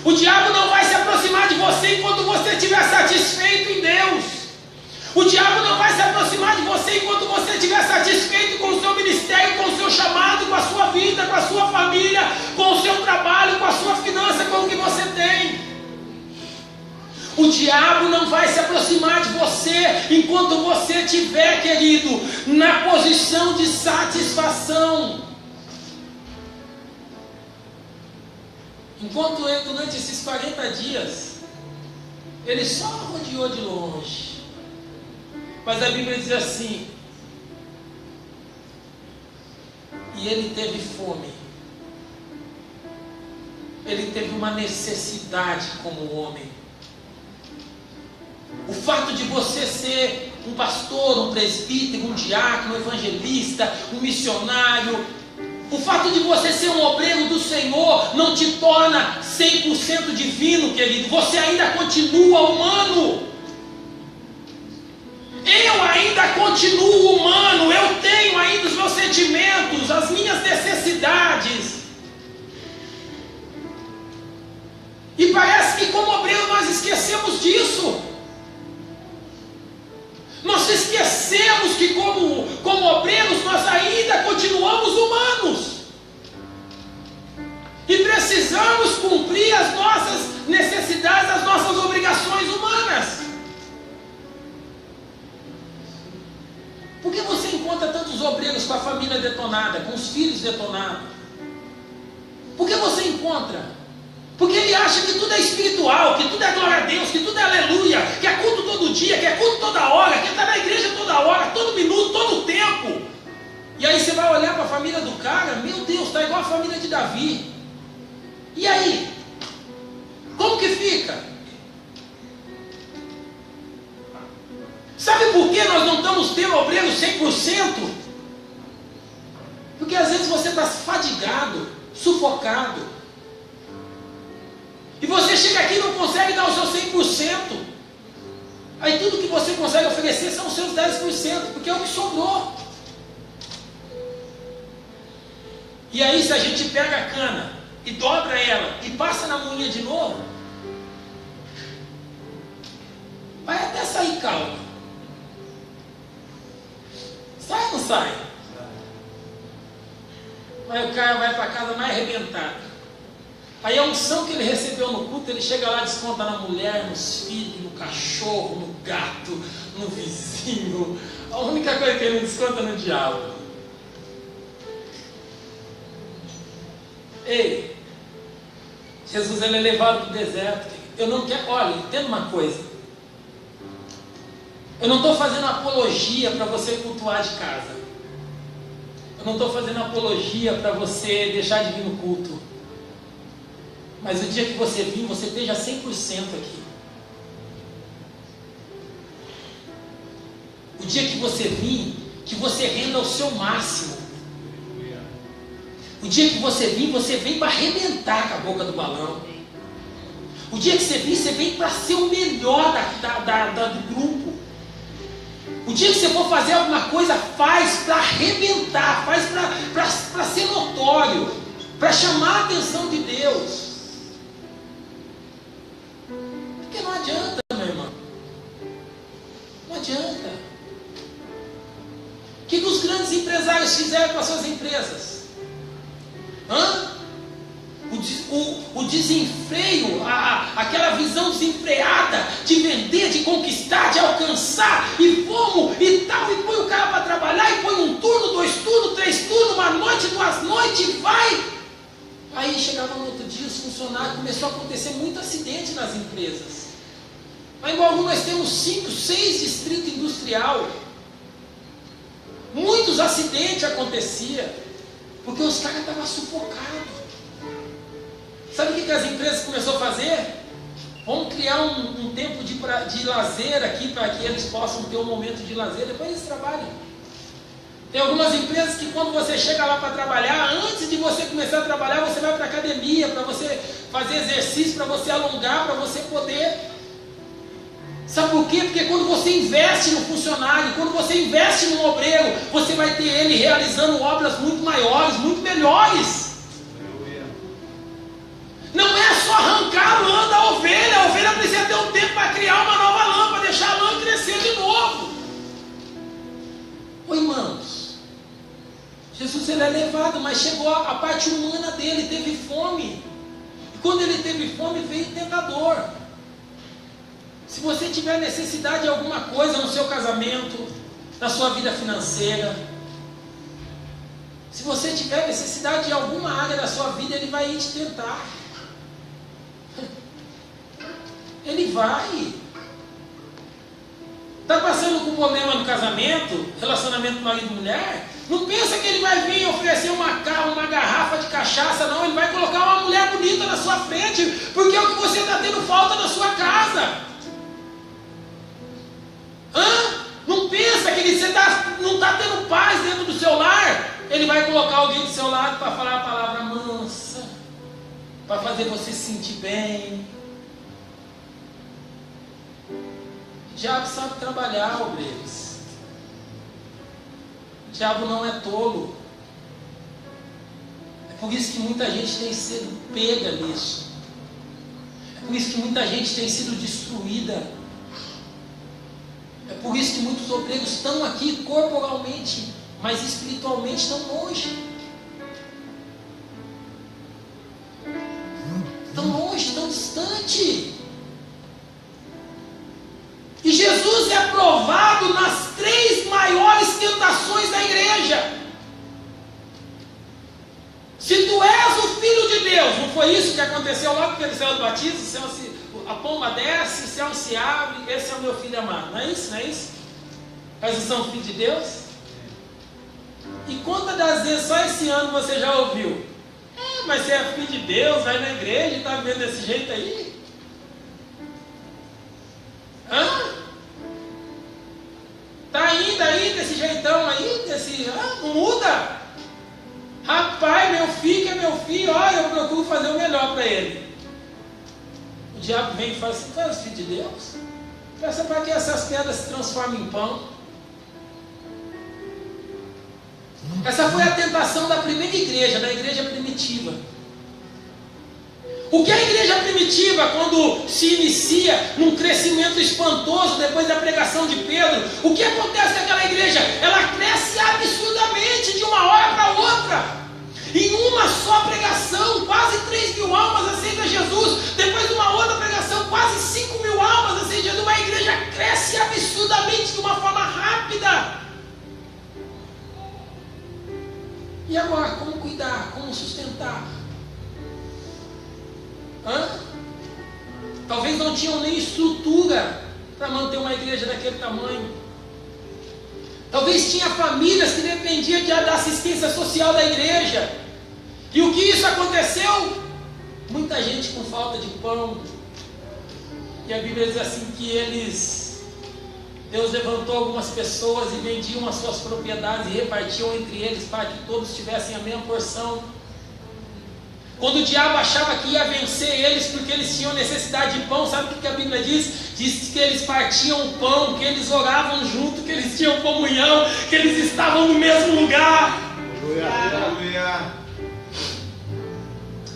O diabo não vai se aproximar de você enquanto você estiver satisfeito em Deus. O diabo não vai se aproximar de você enquanto você estiver satisfeito com o seu ministério, com o seu chamado, com a sua vida, com a sua família, com o seu trabalho, com a sua finança, com o que você tem. O diabo não vai se aproximar de você enquanto você estiver, querido, na posição de satisfação. Enquanto ele, durante esses 40 dias, ele só rodeou de longe. Mas a Bíblia diz assim: e ele teve fome. Ele teve uma necessidade como homem. O fato de você ser um pastor, um presbítero, um diácono, um evangelista, um missionário, o fato de você ser um obreiro do Senhor não te torna 100% divino, querido. Você ainda continua humano. Eu ainda continuo humano. Eu tenho ainda os meus sentimentos, as minhas necessidades. E parece que como obreiro nós esquecemos disso. Nós esquecemos que como obreiros nós ainda continuamos humanos. E precisamos cumprir as nossas necessidades, as nossas obrigações humanas. Por que você encontra tantos obreiros com a família detonada, com os filhos detonados? Por que você encontra? Porque ele acha que tudo é espiritual, que tudo é glória a Deus, que tudo é aleluia, que é culto todo dia, que é culto toda hora, que está na igreja toda hora, todo minuto, todo tempo. E aí você vai olhar para a família do cara, meu Deus, está igual a família de Davi. E aí? Como que fica? Sabe por que nós não estamos tendo obreiros 100%? Porque às vezes você está fadigado, sufocado. E você chega aqui e não consegue dar o seu 100%. Aí tudo que você consegue oferecer são os seus 10%, porque é o que sobrou. E aí se a gente pega a cana e dobra ela e passa na moinha de novo, vai até sair calma. Sai ou não sai? Aí o cara vai para casa mais arrebentado. Aí a unção que ele recebeu no culto, ele chega lá e desconta na mulher, nos filhos, no cachorro, no gato, no vizinho. A única coisa que ele não desconta é no diabo. Ei, Jesus ele é levado para o deserto. Eu não quero, olha, entenda uma coisa. Eu não estou fazendo apologia para você cultuar de casa. Eu não estou fazendo apologia para você deixar de vir no culto. Mas o dia que você vir, você esteja 100% aqui. O dia que você vir, que você renda o seu máximo. O dia que você vir, você vem para arrebentar com a boca do balão. O dia que você vem para ser o melhor do grupo. O dia que você for fazer alguma coisa, faz para arrebentar, faz para ser notório, para chamar a atenção de Deus. Porque não adianta, meu irmão. Não adianta. O que os grandes empresários fizeram com as suas empresas? O desenfreio, aquela visão desenfreada de vender, de conquistar, de alcançar, e vamos, e tal, e põe o cara para trabalhar, e põe um turno, 2 turnos, 3 turnos, uma noite, 2 noites, e vai. Aí chegava no outro dia, os funcionários, começou a acontecer muito acidente nas empresas. Lá em Bauru nós temos 5, 6 distritos industrial. Muitos acidentes aconteciam, porque os caras estavam sufocados. Sabe o que as empresas começaram a fazer? Vamos criar um tempo de lazer aqui, para que eles possam ter um momento de lazer, depois eles trabalham. Tem algumas empresas que quando você chega lá para trabalhar, antes de você começar a trabalhar, você vai para a academia, para você fazer exercício, para você alongar, para você poder... Sabe por quê? Porque quando você investe no funcionário, quando você investe no obreiro, você vai ter ele realizando obras muito maiores, muito melhores. Não é só arrancar a lã da ovelha. A ovelha precisa ter um tempo para criar uma nova lã, para deixar a lã crescer de novo. Ô irmãos, Jesus ele é levado, mas chegou a parte humana dele, teve fome. E quando ele teve fome, veio o tentador. Se você tiver necessidade de alguma coisa no seu casamento, na sua vida financeira, se você tiver necessidade de alguma área da sua vida, ele vai ir te tentar. Ele vai. Está passando com problema no casamento, relacionamento marido e mulher? Não pensa que ele vai vir oferecer uma garrafa de cachaça, não. Ele vai colocar uma mulher bonita na sua frente, porque é o que você está tendo falta na sua casa. Não pensa que você não está tendo paz dentro do seu lar. Ele vai colocar alguém do seu lado para falar a palavra mansa, para fazer você se sentir bem. O diabo sabe trabalhar, obreiros. O diabo não é tolo. É por isso que muita gente tem sido pega nisso. É por isso que muita gente tem sido destruída. É por isso que muitos obreiros estão aqui corporalmente, mas espiritualmente estão longe. Estão longe, estão distante. E Jesus é provado nas 3 maiores tentações da igreja. Se tu és o Filho de Deus, não foi isso que aconteceu logo que ele saiu do batismo? A pomba desce, o céu se abre, esse é o meu filho amado. Não é isso? Não é isso? Mas vocês são filho de Deus? E quantas das vezes só esse ano você já ouviu? Mas você é filho de Deus, vai na igreja e está vivendo desse jeito aí? Está indo aí desse jeitão aí? Não muda? Rapaz, meu filho que é meu filho, olha, eu procuro fazer o melhor para ele. O diabo vem e fala assim: tu és filho de Deus? Peça para que essas pedras se transformem em pão. Essa foi a tentação da primeira igreja, da igreja primitiva. O que a igreja primitiva, quando se inicia num crescimento espantoso depois da pregação de Pedro, o que acontece com aquela igreja? Ela cresce absurdamente de uma hora para outra. Em uma só pregação, quase 3.000 almas aceitam Jesus. Depois de uma outra pregação, quase 5.000 almas aceitam Jesus. Uma igreja cresce absurdamente de uma forma rápida. E agora, como cuidar? Como sustentar? Talvez não tinham nem estrutura para manter uma igreja daquele tamanho. Talvez tinha famílias que dependiam da assistência social da igreja. E o que isso aconteceu? Muita gente com falta de pão. E a Bíblia diz assim que Deus levantou algumas pessoas e vendiam as suas propriedades e repartiam entre eles para que todos tivessem a mesma porção. Quando o diabo achava que ia vencer eles porque eles tinham necessidade de pão, sabe o que a Bíblia diz? Diz que eles partiam o pão, que eles oravam junto, que eles tinham comunhão, que eles estavam no mesmo lugar. Aleluia.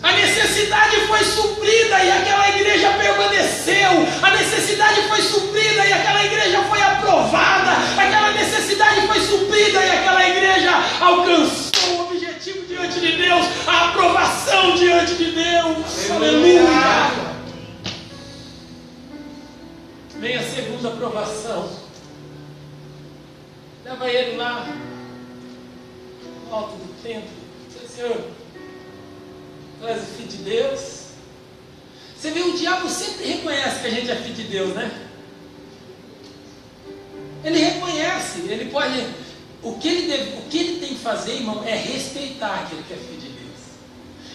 A necessidade foi suprida e aquela igreja permaneceu. A necessidade foi suprida e aquela igreja foi aprovada. Aquela necessidade foi suprida e aquela igreja alcançou o objetivo diante de Deus, a aprovação diante de Deus. Aleluia! Vem a segunda aprovação. Leva ele lá no alto do templo. Diz, Senhor, tu és o Filho de Deus. Você vê, o diabo sempre reconhece que a gente é filho de Deus, né? Ele reconhece, ele pode. O que ele tem que fazer, irmão, é respeitar aquele que é filho de Deus.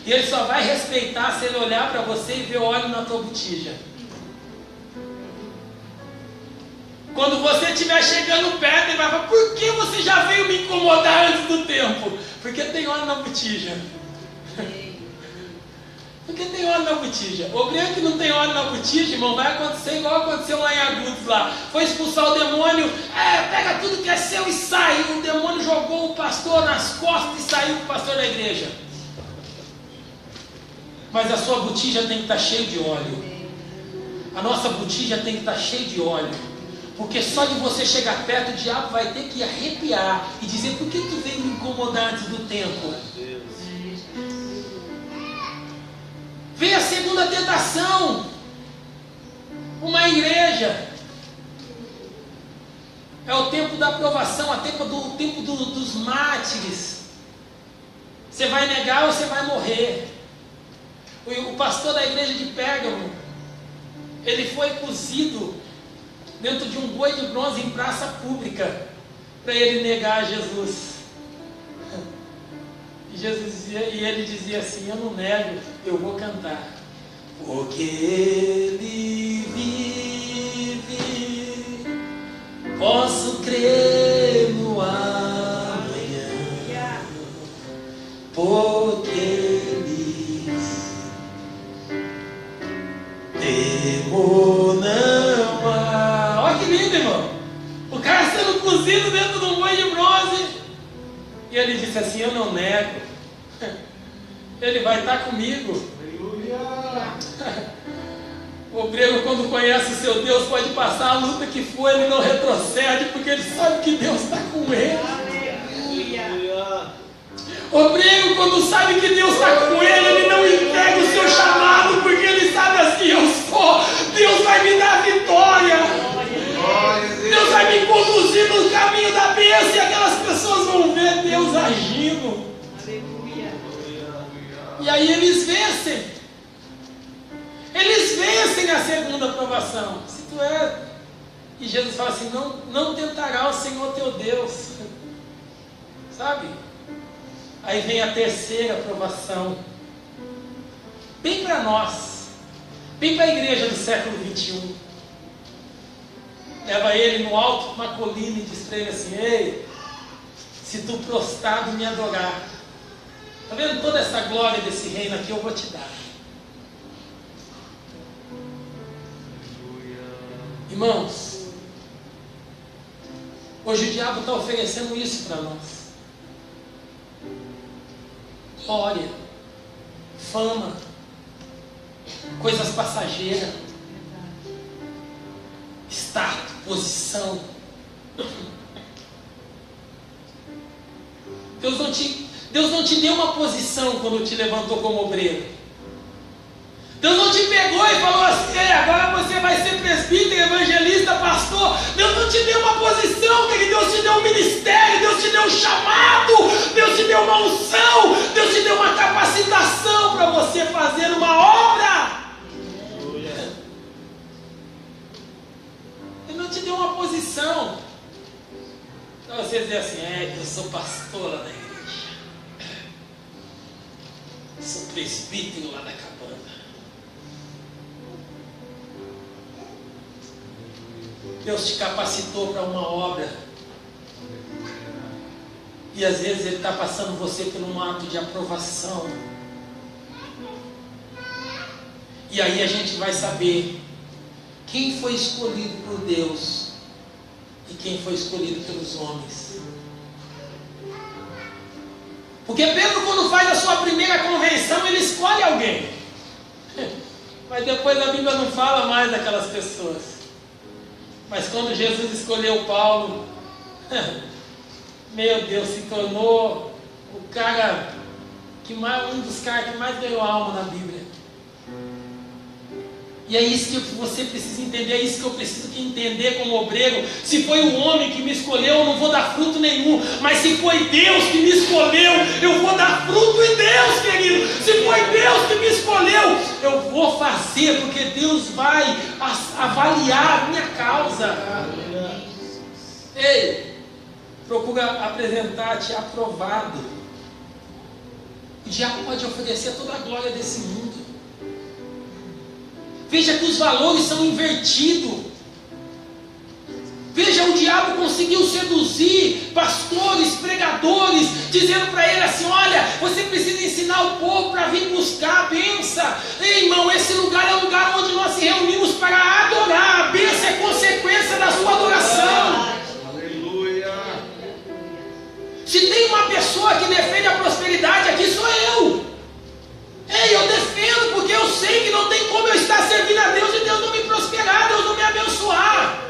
E ele só vai respeitar se ele olhar para você e ver óleo na tua botija. Quando você estiver chegando perto, ele vai falar: por que você já veio me incomodar antes do tempo? Porque tem óleo na botija. Porque tem óleo na botija. Obreiro que não tem óleo na botija, irmão, vai acontecer igual aconteceu lá em Agudos lá. Foi expulsar o demônio, pega tudo que é seu e sai. O demônio jogou o pastor nas costas e saiu com o pastor da igreja. Mas a sua botija tem que estar cheia de óleo. A nossa botija tem que estar cheia de óleo. Porque só de você chegar perto, o diabo vai ter que arrepiar e dizer: por que tu veio me incomodar antes do tempo? Vem a segunda tentação. Uma igreja. É o tempo da aprovação, o tempo dos mártires. Você vai negar ou você vai morrer. O pastor da igreja de Pérgamo, ele foi cozido dentro de um boi de bronze em praça pública para ele negar Jesus. E ele dizia assim: eu não nego, eu vou cantar. Porque ele vive, posso crer no amanhã. Porque ele temor não há. Olha que lindo, irmão. O cara sendo cozido dentro de um boi de bronze. E ele disse assim: eu não nego, ele vai estar comigo. O grego, quando conhece o seu Deus, pode passar a luta que for, ele não retrocede, porque ele sabe que Deus está com ele. O grego, quando sabe que Deus está com ele não entrega o seu chamado, porque ele sabe assim: eu sou, Deus vai me dar vitória. Deus vai me conduzir no caminho da bênção e aquelas pessoas vão ver Deus agindo. Aleluia. E aí eles vencem. Eles vencem a segunda aprovação. Se tu é... E Jesus fala assim: não tentará o Senhor teu Deus. Sabe? Aí vem a terceira aprovação. Bem para nós. Bem para a igreja do século 21. Leva ele no alto de uma colina e diz para ele assim: ei, se tu prostrado me adorar, está vendo toda essa glória desse reino aqui, eu vou te dar. Irmãos, hoje o diabo está oferecendo isso para nós: glória, fama, coisas passageiras, status, posição. Deus não te deu uma posição quando te levantou como obreiro. Deus não te pegou e falou assim: agora você vai ser presbítero, evangelista, pastor. Deus não te deu uma posição, Deus te deu um ministério, Deus te deu um chamado, Deus te deu uma unção, Deus te deu uma capacitação para você fazer uma obra. Ele não te deu uma posição para você dizer assim: eu sou pastor lá da igreja. Sou presbítero lá da cabana. Deus te capacitou para uma obra. E às vezes Ele está passando você por um ato de aprovação. E aí a gente vai saber quem foi escolhido por Deus e quem foi escolhido pelos homens. Porque Pedro, quando faz a sua primeira convenção, ele escolhe alguém. Mas depois a Bíblia não fala mais daquelas pessoas. Mas quando Jesus escolheu Paulo, meu Deus, se tornou o cara que mais, um dos caras que mais ganhou alma na Bíblia. E é isso que você precisa entender, é isso que eu preciso entender como obreiro. Se foi o homem que me escolheu, eu não vou dar fruto nenhum. Mas se foi Deus que me escolheu, eu vou dar fruto em Deus, querido. Se foi Deus que me escolheu, eu vou fazer, porque Deus vai avaliar a minha causa. Ei, procura apresentar-te aprovado. O diabo pode oferecer toda a glória desse mundo. Veja que os valores são invertidos. Veja, o diabo conseguiu seduzir pastores, pregadores, dizendo para ele assim: olha, você precisa ensinar o povo para vir buscar a bênção. Ei, irmão, esse lugar é o lugar onde nós se reunimos para adorar. A bênção é consequência da sua adoração. Aleluia. Se tem uma pessoa que defende a prosperidade aqui, sou eu. Ei, eu defendo porque eu sei que não tem como eu estar servindo a Deus e Deus não me prosperar, Deus não me abençoar.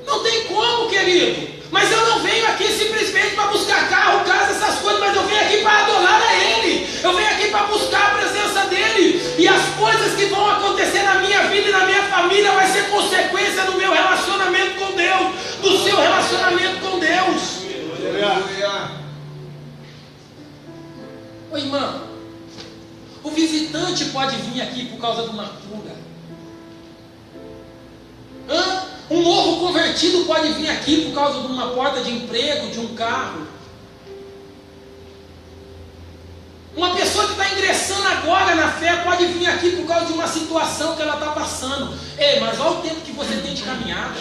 Não tem como, querido. Mas eu não venho aqui simplesmente para buscar carro, casa, essas coisas, mas eu venho aqui para adorar a Ele. Eu venho aqui para buscar a presença dEle. E as coisas que vão acontecer na minha vida e na minha família vai ser consequência do meu relacionamento com Deus, do seu relacionamento com Deus. Aleluia. Ô irmão, o visitante pode vir aqui por causa de uma cura. Um novo convertido pode vir aqui por causa de uma porta de emprego, de um carro. Uma pessoa que está ingressando agora na fé pode vir aqui por causa de uma situação que ela está passando. Ei, mas olha o tempo que você tem de caminhada.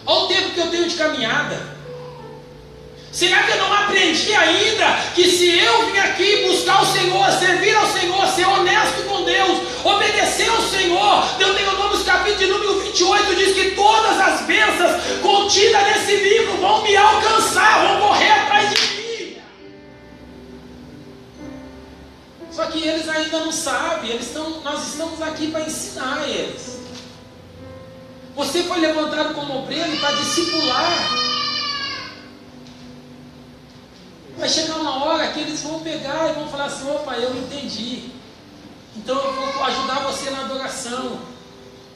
Olha o tempo que eu tenho de caminhada. Será que eu não aprendi ainda que se eu vim aqui buscar o Senhor, servir ao Senhor, ser honesto com Deus, obedecer ao Senhor, Deuteronômio capítulo de número 28 diz que todas as bênçãos contidas nesse livro vão me alcançar, vão correr atrás de mim. Só que eles ainda não sabem, nós estamos aqui para ensinar eles. Você foi levantado como obreiro para discipular. Vai chegar uma hora que eles vão pegar e vão falar assim: opa, eu entendi, então eu vou ajudar você na adoração.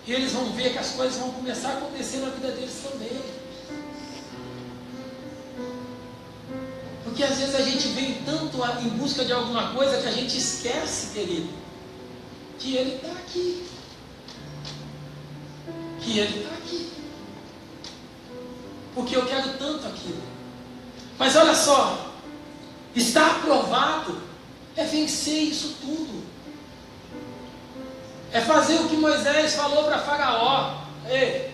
E eles vão ver que as coisas vão começar a acontecer na vida deles também. Porque às vezes a gente vem tanto em busca de alguma coisa que a gente esquece, querido, que Ele está aqui. Que Ele está aqui. Porque eu quero tanto aquilo. Mas olha só, estar aprovado é vencer isso tudo. É fazer o que Moisés falou para Faraó: ei,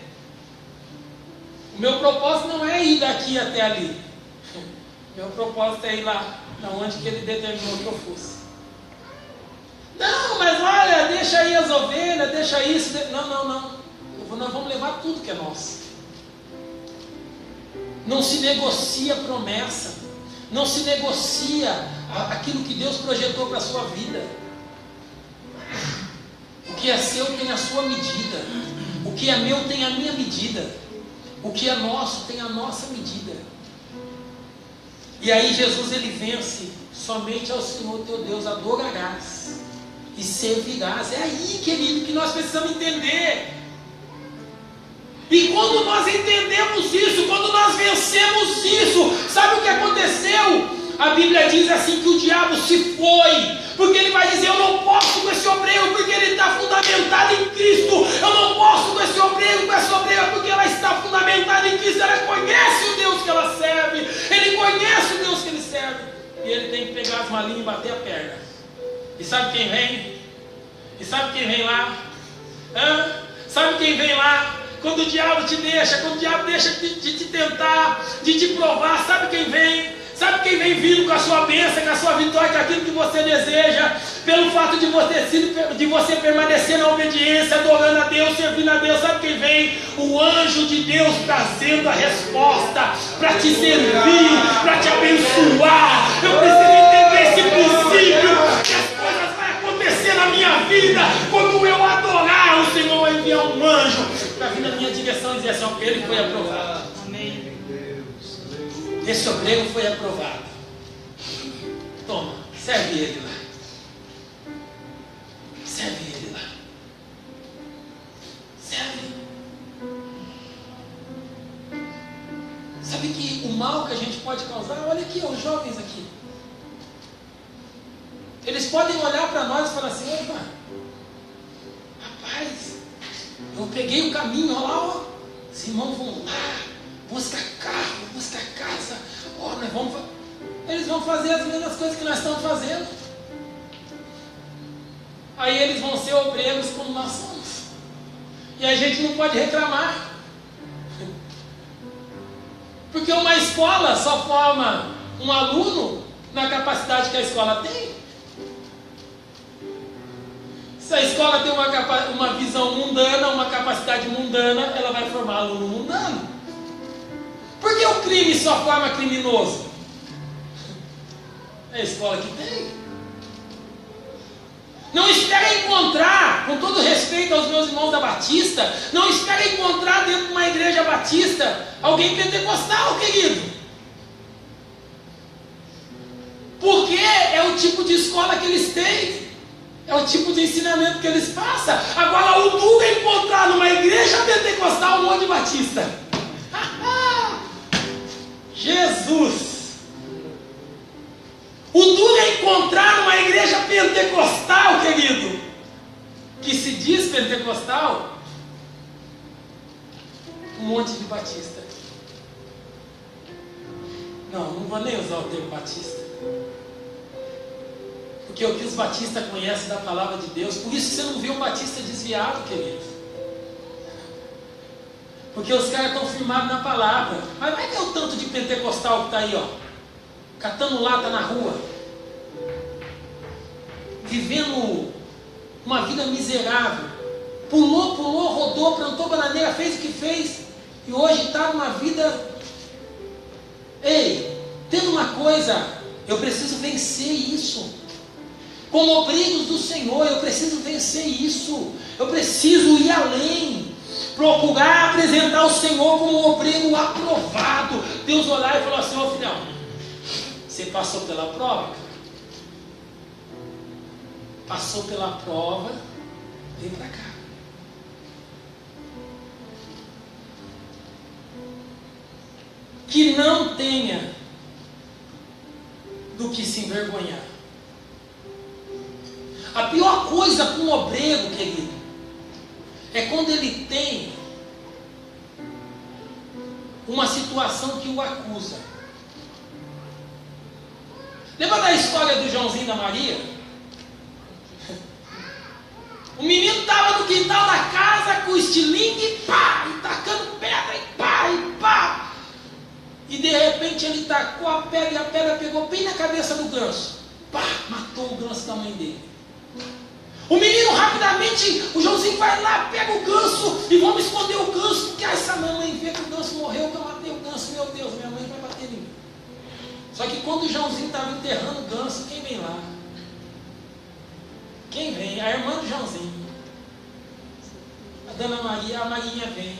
o meu propósito não é ir daqui até ali. Meu propósito é ir lá, onde que ele determinou que eu fosse. Não, mas olha, deixa aí as ovelhas, deixa isso. Não. Nós vamos levar tudo que é nosso. Não se negocia promessa. Não se negocia aquilo que Deus projetou para a sua vida. O que é seu tem a sua medida. O que é meu tem a minha medida. O que é nosso tem a nossa medida. E aí Jesus ele vence: somente ao Senhor teu Deus adorarás e servirás. É aí, querido, que nós precisamos entender. E quando nós entendemos isso, quando nós vencemos isso, sabe o que aconteceu? A Bíblia diz assim que o diabo se foi, porque ele vai dizer: eu não posso com esse obreiro, porque ele está fundamentado em Cristo. Eu não posso com esse obreiro, com essa obreira, porque ela está fundamentada em Cristo. Ela conhece o Deus que ela serve, ele conhece o Deus que ele serve. malinhas e bater a perna. E sabe quem vem? E sabe quem vem lá? Sabe quem vem lá? Quando o diabo te deixa, quando o diabo deixa de te tentar, de te provar, sabe quem vem? Sabe quem vem vindo com a sua bênção, com a sua vitória, com aquilo que você deseja, pelo fato de você permanecer na obediência, adorando a Deus, servindo a Deus? Sabe quem vem? O anjo de Deus trazendo a resposta para te servir, para te abençoar. Eu preciso entender esse princípio, que as coisas vão acontecer na minha vida quando eu adorar. O Senhor vai enviar um anjo para vir na minha direção e dizer assim: ó, ele foi aprovado. Amém. Esse obreiro foi aprovado. Toma, serve ele lá. Serve ele lá. Serve. Sabe que o mal que a gente pode causar, olha aqui, os jovens aqui. Eles podem olhar para nós e falar assim: opa, rapaz, eu peguei o caminho, olha lá, ó, os irmãos vão lá, busca carro, busca casa, ó, nós vamos. Eles vão fazer as mesmas coisas que nós estamos fazendo. Aí eles vão ser obreiros como nós somos. E a gente não pode reclamar. Porque uma escola só forma um aluno na capacidade que a escola tem. Se a escola tem uma visão mundana, uma capacidade mundana, ela vai formar aluno mundano. Por que o crime só forma criminoso? É a escola que tem. Não espere encontrar, com todo respeito aos meus irmãos da Batista, não espere encontrar dentro de uma igreja batista alguém pentecostal, querido. Porque é o tipo de escola que eles têm, é o tipo de ensinamento que eles passam. Agora, o duro é encontrar numa igreja pentecostal um monte de batista. Jesus! O duro é encontrar numa igreja pentecostal, querido, que se diz pentecostal, um monte de batista. Não vou nem usar o termo batista, porque o que os batistas conhecem da palavra de Deus, por isso você não vê um batista desviado, querido. Porque os caras estão firmados na palavra. Mas vai ver o tanto de pentecostal que está aí, ó, catando lata na rua, vivendo uma vida miserável, pulou, rodou, plantou bananeira, fez o que fez, e hoje está numa vida. Ei, tendo uma coisa, eu preciso vencer isso. Como obreiros do Senhor, eu preciso vencer isso. Eu preciso ir além, procurar apresentar o Senhor como obreiro aprovado. Deus olhar e falou assim: ô filhão, você passou pela prova? Passou pela prova, vem para cá. Que não tenha do que se envergonhar. A pior coisa para um obreiro, querido, é quando ele tem uma situação que o acusa. Lembra da história do Joãozinho e da Maria? O menino estava no quintal da casa com o estilingue e pá, e tacando pedra e pá. E de repente ele tacou a pedra e a pedra pegou bem na cabeça do ganso. Pá, matou o ganso da mãe dele. O menino rapidamente, o Joãozinho vai lá, pega o ganso e vamos esconder o ganso, porque essa mamãe vê que o ganso morreu, que eu matei o ganso, meu Deus, minha mãe vai bater em mim. Só que quando o Joãozinho estava enterrando o ganso, quem vem lá? Quem vem? A irmã do Joãozinho. A dona Maria, a Marinha vem.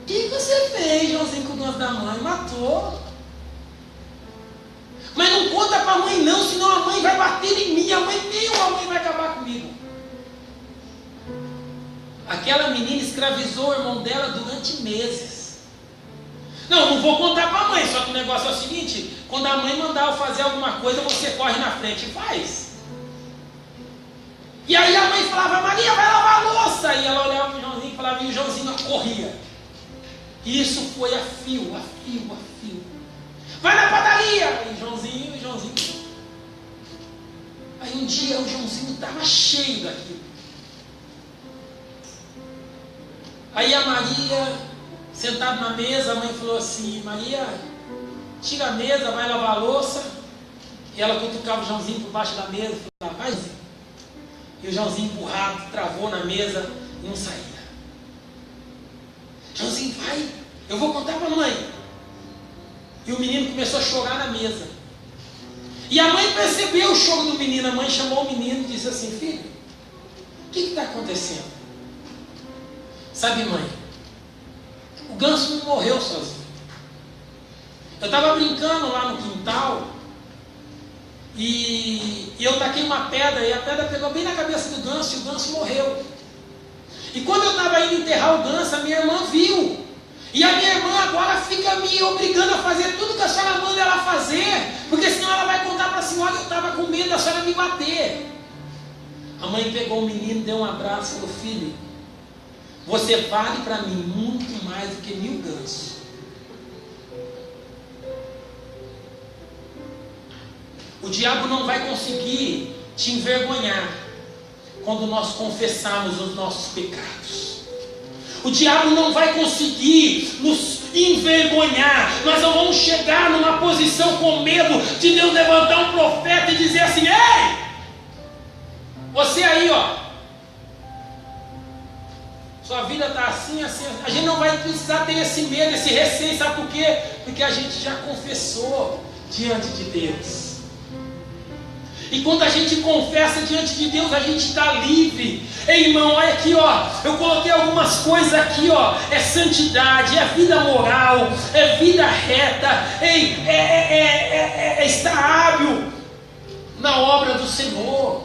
O que você fez, Joãozinho, com o ganso da mãe? Matou. Mas não conta para a mãe não, senão a mãe vai bater em mim. A mãe vai acabar comigo. Aquela menina escravizou o irmão dela durante meses. Não vou contar para a mãe, só que o negócio é o seguinte: quando a mãe mandar eu fazer alguma coisa, você corre na frente e faz. E aí a mãe falava: Maria, vai lavar a louça. E ela olhava para o Joãozinho e falava, e o Joãozinho corria. E isso foi a fio. Vai na padaria. E Joãozinho. Aí um dia o Joãozinho estava cheio daquilo. Aí a Maria, sentada na mesa, a mãe falou assim: Maria, tira a mesa, vai lavar a louça. E ela cutucava o Joãozinho por baixo da mesa e falava: vai, Zé. E o Joãozinho empurrado, travou na mesa e não saía. Joãozinho, vai, eu vou contar para a mãe. E o menino começou a chorar na mesa. E a mãe percebeu o choro do menino. A mãe chamou o menino e disse assim: filho, o que está acontecendo? Sabe, mãe, o ganso não morreu sozinho. Eu estava brincando lá no quintal e eu taquei uma pedra e a pedra pegou bem na cabeça do ganso e o ganso morreu. E quando eu estava indo enterrar o ganso, a minha irmã viu. E a minha irmã agora fica me obrigando a fazer tudo que a senhora manda ela fazer, porque senão ela vai contar para a senhora que eu estava com medo da senhora me bater. A mãe pegou o menino, deu um abraço e falou: filho, você vale para mim muito mais do que 1000 gansos. O diabo não vai conseguir te envergonhar quando nós confessarmos os nossos pecados. O diabo não vai conseguir nos envergonhar. Nós não vamos chegar numa posição com medo de Deus levantar um profeta e dizer assim: ei, você aí, ó, sua vida está assim, assim. A gente não vai precisar ter esse medo, esse receio. Sabe por quê? Porque a gente já confessou diante de Deus. E quando a gente confessa diante de Deus, a gente está livre. Ei, irmão, olha aqui, ó. Eu coloquei algumas coisas aqui, ó. É santidade, é vida moral, é vida reta. Ei, é estar hábil na obra do Senhor.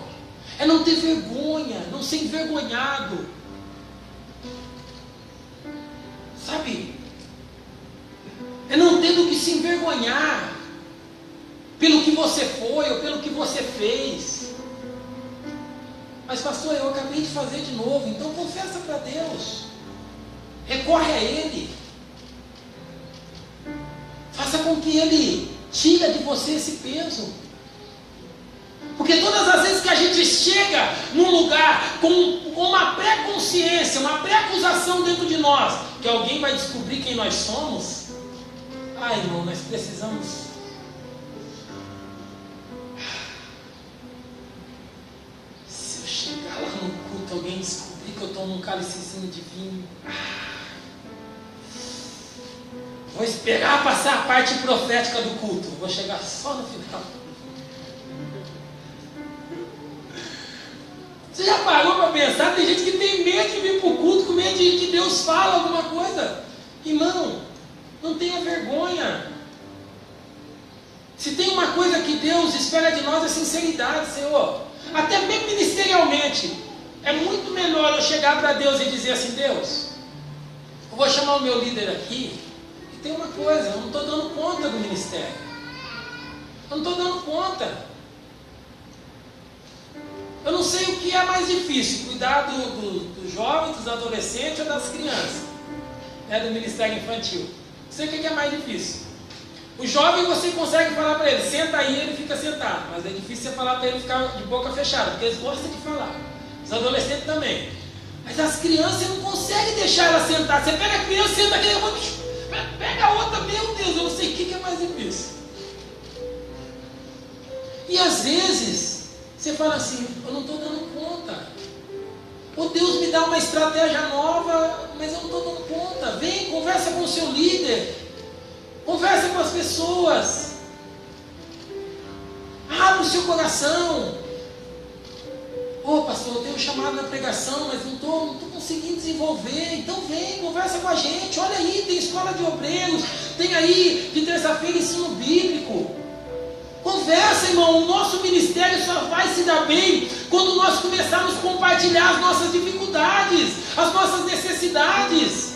É não ter vergonha, não ser envergonhado. Sabe? É não ter do que se envergonhar pelo que você foi ou pelo que você fez. Mas pastor, eu acabei de fazer de novo. Então confessa para Deus, recorre a Ele, faça com que Ele tire de você esse peso. Porque todas as vezes que a gente chega num lugar com uma pré-consciência, uma pré-acusação dentro de nós, que alguém vai descobrir quem nós somos, irmão, nós precisamos. Chegar lá no culto, alguém descobrir que eu tomo um cálicezinho de vinho, vou esperar passar a parte profética do culto, vou chegar só no final. Você já parou para pensar? Tem gente que tem medo de vir para o culto, com medo de que Deus fale alguma coisa. Irmão, não tenha vergonha. Se tem uma coisa que Deus espera de nós, é sinceridade, Senhor. Até mesmo ministerialmente, é muito melhor eu chegar para Deus e dizer assim: Deus, eu vou chamar o meu líder aqui, e tem uma coisa, eu não estou dando conta do ministério. Eu não estou dando conta. Eu não sei o que é mais difícil, cuidar dos jovens, dos adolescentes ou das crianças, do ministério infantil. Não sei o que é mais difícil. O jovem você consegue falar para ele, senta aí, ele fica sentado. Mas é difícil você falar para ele ficar de boca fechada, porque eles gostam de falar. Os adolescentes também. Mas as crianças você não consegue deixar ela sentar. Você pega a criança, senta aqui, pega a outra, meu Deus, eu não sei o que é mais difícil. E às vezes, você fala assim: eu não estou dando conta. Ou Deus me dá uma estratégia nova, mas eu não estou dando conta. Vem, conversa com o seu líder. Conversa com as pessoas. Abre o seu coração. Pastor, eu tenho chamado na pregação, mas não estou conseguindo desenvolver. Então vem, conversa com a gente. Olha aí, tem escola de obreiros. Tem aí, de terça-feira, ensino bíblico. Conversa, irmão. O nosso ministério só vai se dar bem quando nós começarmos a compartilhar as nossas dificuldades, as nossas necessidades.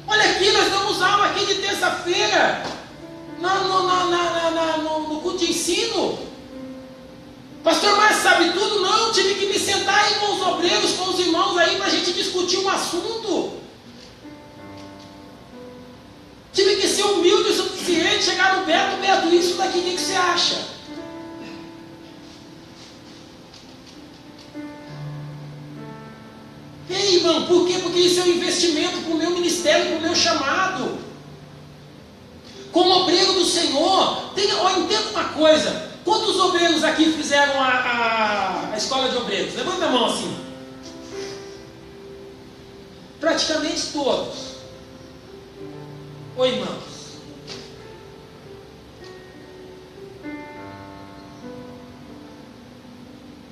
Olha aqui, nós damos aula aqui de terça-feira no culto de ensino. Pastor Márcio sabe tudo? Não, tive que me sentar aí com os obreiros, com os irmãos aí para a gente discutir um assunto. Tive que ser humilde o suficiente, chegar no Beto, isso daqui, o que você acha? seu investimento para o meu ministério, para o meu chamado. Como obreiro do Senhor, entenda uma coisa. Quantos obreiros aqui fizeram a escola de obreiros? Levanta a mão assim. Praticamente todos. Oi, irmãos.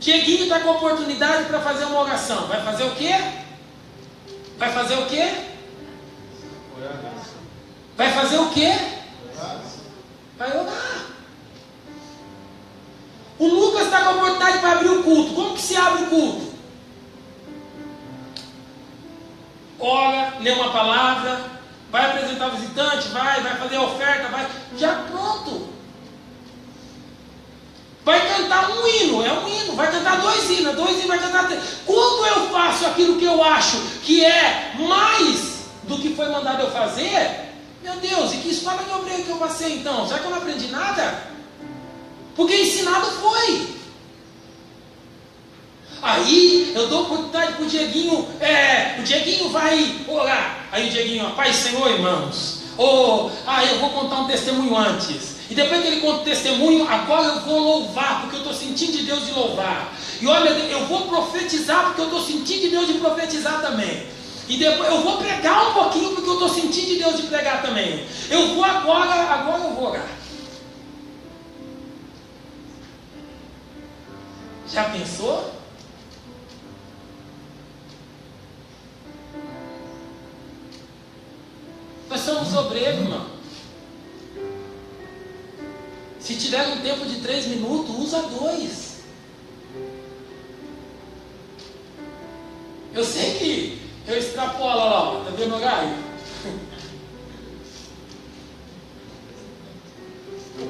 Dieguinho está com oportunidade para fazer uma oração. Vai fazer o quê? Vai fazer o quê? Vai fazer o quê? Vai orar. O Lucas está com oportunidade para abrir o culto. Como que se abre o culto? Ora, lê uma palavra, vai apresentar o visitante, vai fazer a oferta, já pronto. Vai cantar um hino, é um hino, vai cantar dois hinos, vai cantar três. Quando eu faço aquilo que eu acho que é mais do que foi mandado eu fazer, meu Deus, e que escola de obreiro que eu passei então? Será que eu não aprendi nada? Porque ensinado foi. Aí eu dou oportunidade para o Dieguinho, o Dieguinho vai orar. Aí o Dieguinho, Pai, Senhor, irmãos, eu vou contar um testemunho antes. E depois que ele conta o testemunho, agora eu vou louvar, porque eu estou sentindo de Deus de louvar. E olha, eu vou profetizar, porque eu estou sentindo de Deus de profetizar também. E depois eu vou pregar um pouquinho, porque eu estou sentindo de Deus de pregar também. Eu vou agora eu vou orar. Já pensou? Nós somos obreiros, irmão. Se tiver um tempo de 3 minutos, usa 2. Eu sei que eu extrapolo lá, tá vendo o horário?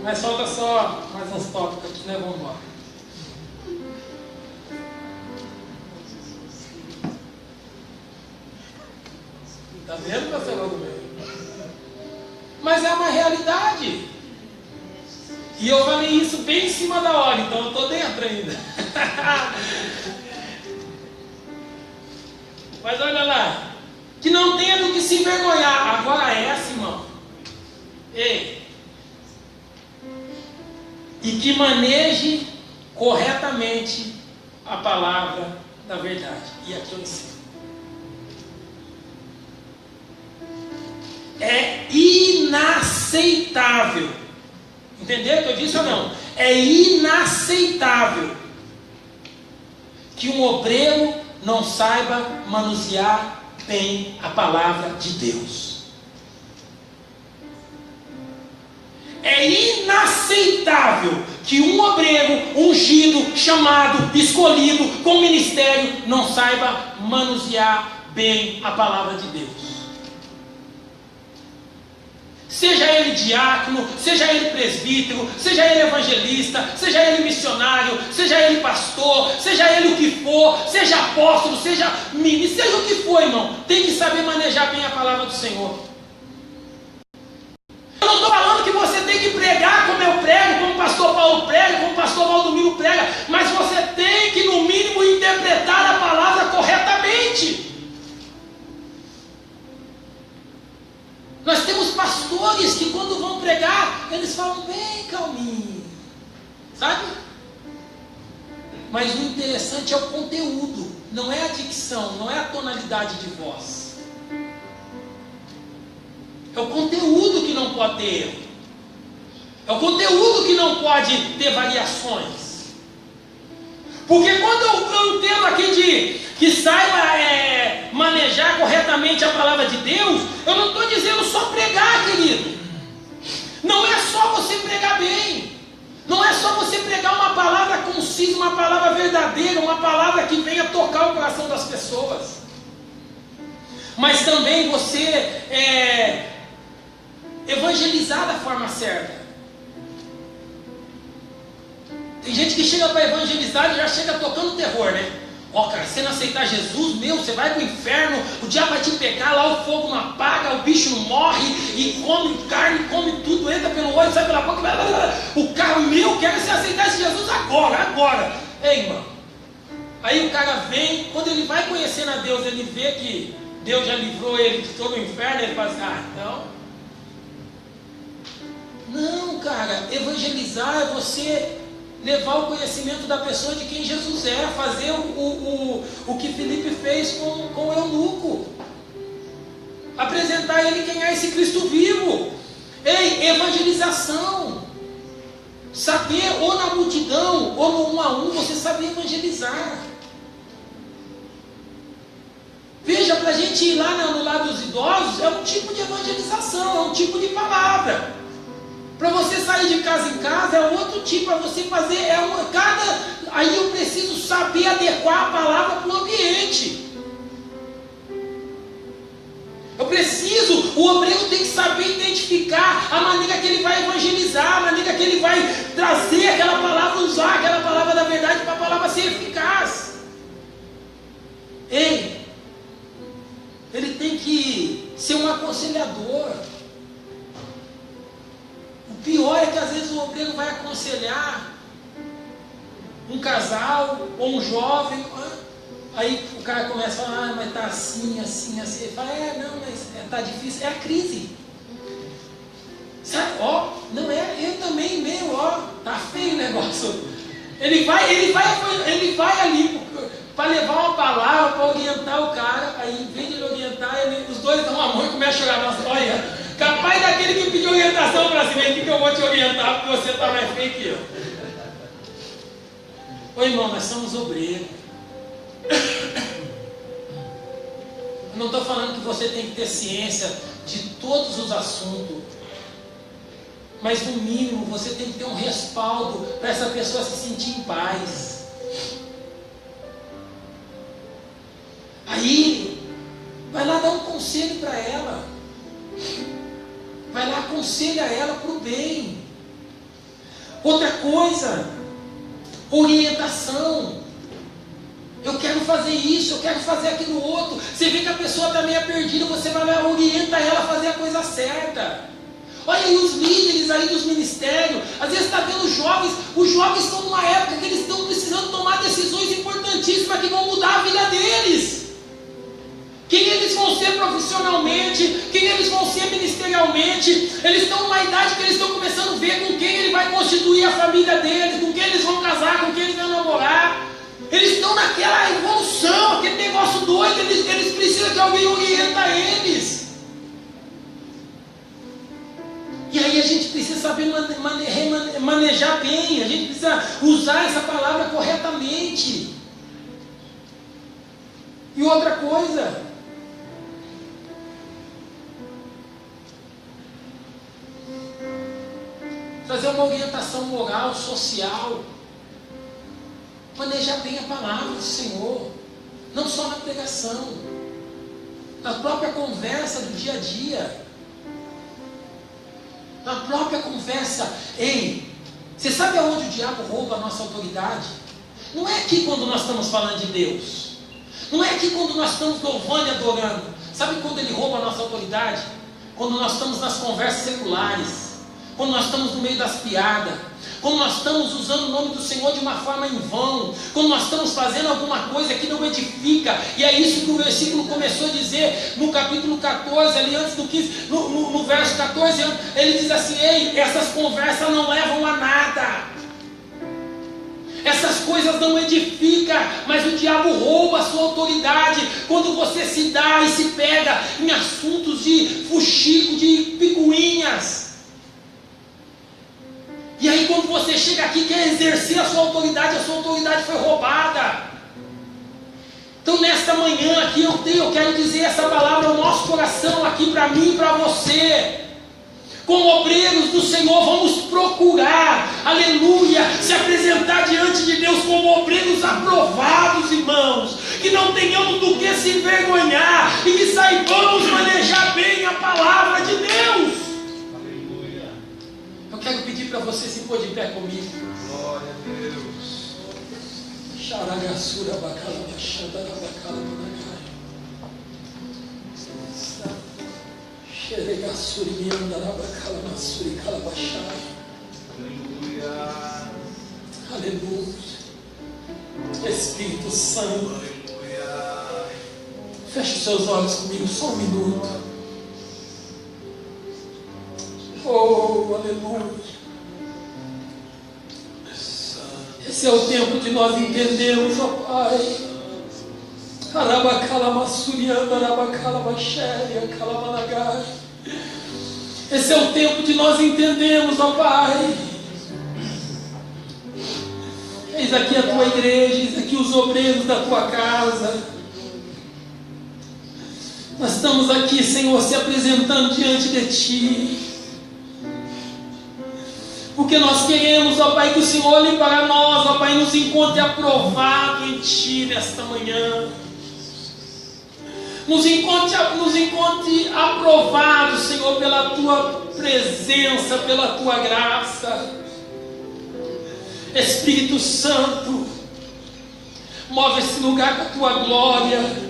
Mas falta só mais uns tópicos aqui, né? Vamos embora. Tá vendo, pastor do meio? Mas é uma realidade. E eu falei isso bem em cima da hora, então eu estou dentro ainda. Mas olha lá, que não tenha do que se envergonhar. Agora essa, irmão. Ei. E que maneje corretamente a palavra da verdade. E aqui eu ensino. É inaceitável. Entendeu o que eu disse ou não? É inaceitável que um obreiro não saiba manusear bem a palavra de Deus. É inaceitável que um obreiro ungido, chamado, escolhido, com ministério, não saiba manusear bem a palavra de Deus. Seja ele diácono, seja ele presbítero, seja ele evangelista, seja ele missionário, seja ele pastor, seja ele o que for, seja apóstolo, seja ministro, seja o que for, irmão, tem que saber manejar bem a palavra do Senhor. Eu não estou falando que você tem que pregar como eu prego, como o pastor Paulo prega, como o pastor Valdomiro prega, mas você tem que, no mínimo, interpretar a palavra corretamente. Nós temos pastores que quando vão pregar, eles falam bem calminho, sabe? Mas o interessante é o conteúdo, não é a dicção, não é a tonalidade de voz. É o conteúdo que não pode ter erro. É o conteúdo que não pode ter variações. Porque quando eu entendo aqui de que saiba manejar corretamente a palavra de Deus, eu não estou dizendo só pregar, querido. Não é só você pregar bem. Não é só você pregar uma palavra concisa, uma palavra verdadeira, uma palavra que venha tocar o coração das pessoas. Mas também você evangelizar da forma certa. Tem gente que chega para evangelizar e já chega tocando terror, né? Cara, se não aceitar Jesus, você vai para o inferno, o diabo vai te pegar, lá o fogo não apaga, o bicho não morre, e come carne, come tudo, entra pelo olho, sai pela boca, o cara, quero se aceitar esse Jesus agora. Ei, irmão, aí o cara vem, quando ele vai conhecendo a Deus, ele vê que Deus já livrou ele de todo o inferno, ele fala assim, então... Não, cara, evangelizar é você levar o conhecimento da pessoa de quem Jesus é, fazer o que Filipe fez com o eunuco, apresentar a ele quem é esse Cristo vivo. Ei, evangelização, saber ou na multidão ou no 1 a 1, você saber evangelizar. Veja, para a gente ir lá no lado dos idosos, é um tipo de evangelização, é um tipo de palavra. Para você sair de casa em casa é outro tipo, para você fazer, aí eu preciso saber adequar a palavra para o ambiente. O obreiro tem que saber identificar a maneira que ele vai evangelizar, a maneira que ele vai trazer aquela palavra, usar aquela palavra da verdade para a palavra ser eficaz. Ei, ele tem que ser um aconselhador. O pior é que às vezes o obreiro vai aconselhar um casal ou um jovem, aí o cara começa a falar, mas tá assim, assim, assim. Ele fala, mas tá difícil, é a crise. Sabe, não é, eu também meio, tá feio o negócio. Ele vai ali para levar uma palavra, para orientar o cara, aí em vez de ele orientar, os dois dão a mão e começam a chorar. Nossa, olha, capaz daquele que pediu orientação para cima, que eu vou te orientar, porque você está mais feio que eu. Ô irmão, nós somos obreiros. Eu não estou falando que você tem que ter ciência de todos os assuntos, mas no mínimo você tem que ter um respaldo para essa pessoa se sentir em paz. Aí, vai lá dar um conselho para ela. Vai lá, aconselha ela para o bem. Outra coisa, orientação. Eu quero fazer isso, eu quero fazer aquilo outro. Você vê que a pessoa está meio perdida, você vai lá, orienta ela a fazer a coisa certa. Olha aí os líderes aí dos ministérios, às vezes está vendo os jovens estão numa época que eles estão precisando tomar decisões importantíssimas que vão mudar a vida deles. Quem eles vão ser profissionalmente, quem eles vão ser ministerialmente. Eles estão numa idade que eles estão começando a ver com quem ele vai constituir a família deles, com quem eles vão casar, com quem eles vão namorar. Eles estão naquela evolução, aquele negócio doido, eles precisam que alguém orienta eles. E aí a gente precisa saber manejar bem, a gente precisa usar essa palavra corretamente. E outra coisa, trazer uma orientação moral, social, manejar bem a palavra do Senhor, não só na pregação, na própria conversa do dia a dia, na própria conversa. Ei, você sabe aonde o diabo rouba a nossa autoridade? Não é aqui quando nós estamos falando de Deus, não é aqui quando nós estamos louvando e adorando. Sabe quando ele rouba a nossa autoridade? Quando nós estamos nas conversas seculares, quando nós estamos no meio das piadas, quando nós estamos usando o nome do Senhor de uma forma em vão, quando nós estamos fazendo alguma coisa que não edifica. E é isso que o versículo começou a dizer no capítulo 14, ali antes do 15, no verso 14, ele diz assim: ei, essas conversas não levam a nada, essas coisas não edificam, mas o diabo rouba a sua autoridade quando você se dá e se pega em assuntos de fuxico, de picuinhas. E aí quando você chega aqui e quer exercer a sua autoridade foi roubada. Então nesta manhã aqui eu quero dizer essa palavra ao nosso coração aqui, para mim e para você. Como obreiros do Senhor, vamos procurar, aleluia, se apresentar diante de Deus como obreiros aprovados, irmãos, que não tenhamos do que se envergonhar e que saibamos manejar bem a palavra de Deus. Aleluia. Eu quero pedir para você se pôr de pé comigo. Glória a Deus. Xaragassura bacala bachanda bacala managai. Aleluia. Aleluia. Espírito Santo. Aleluia. Feche os seus olhos comigo só um minuto. Oh, aleluia. Esse é o tempo de nós entendermos, ó Pai. Esse é o tempo de nós entendermos, ó Pai. Eis aqui a tua igreja, eis aqui os obreiros da tua casa. Nós estamos aqui, Senhor, se apresentando diante de Ti. Porque nós queremos, ó Pai, que o Senhor olhe para nós, ó Pai, nos encontre aprovado em Ti nesta manhã. Nos encontre aprovado, Senhor, pela Tua presença, pela Tua graça. Espírito Santo, move esse lugar com a Tua glória.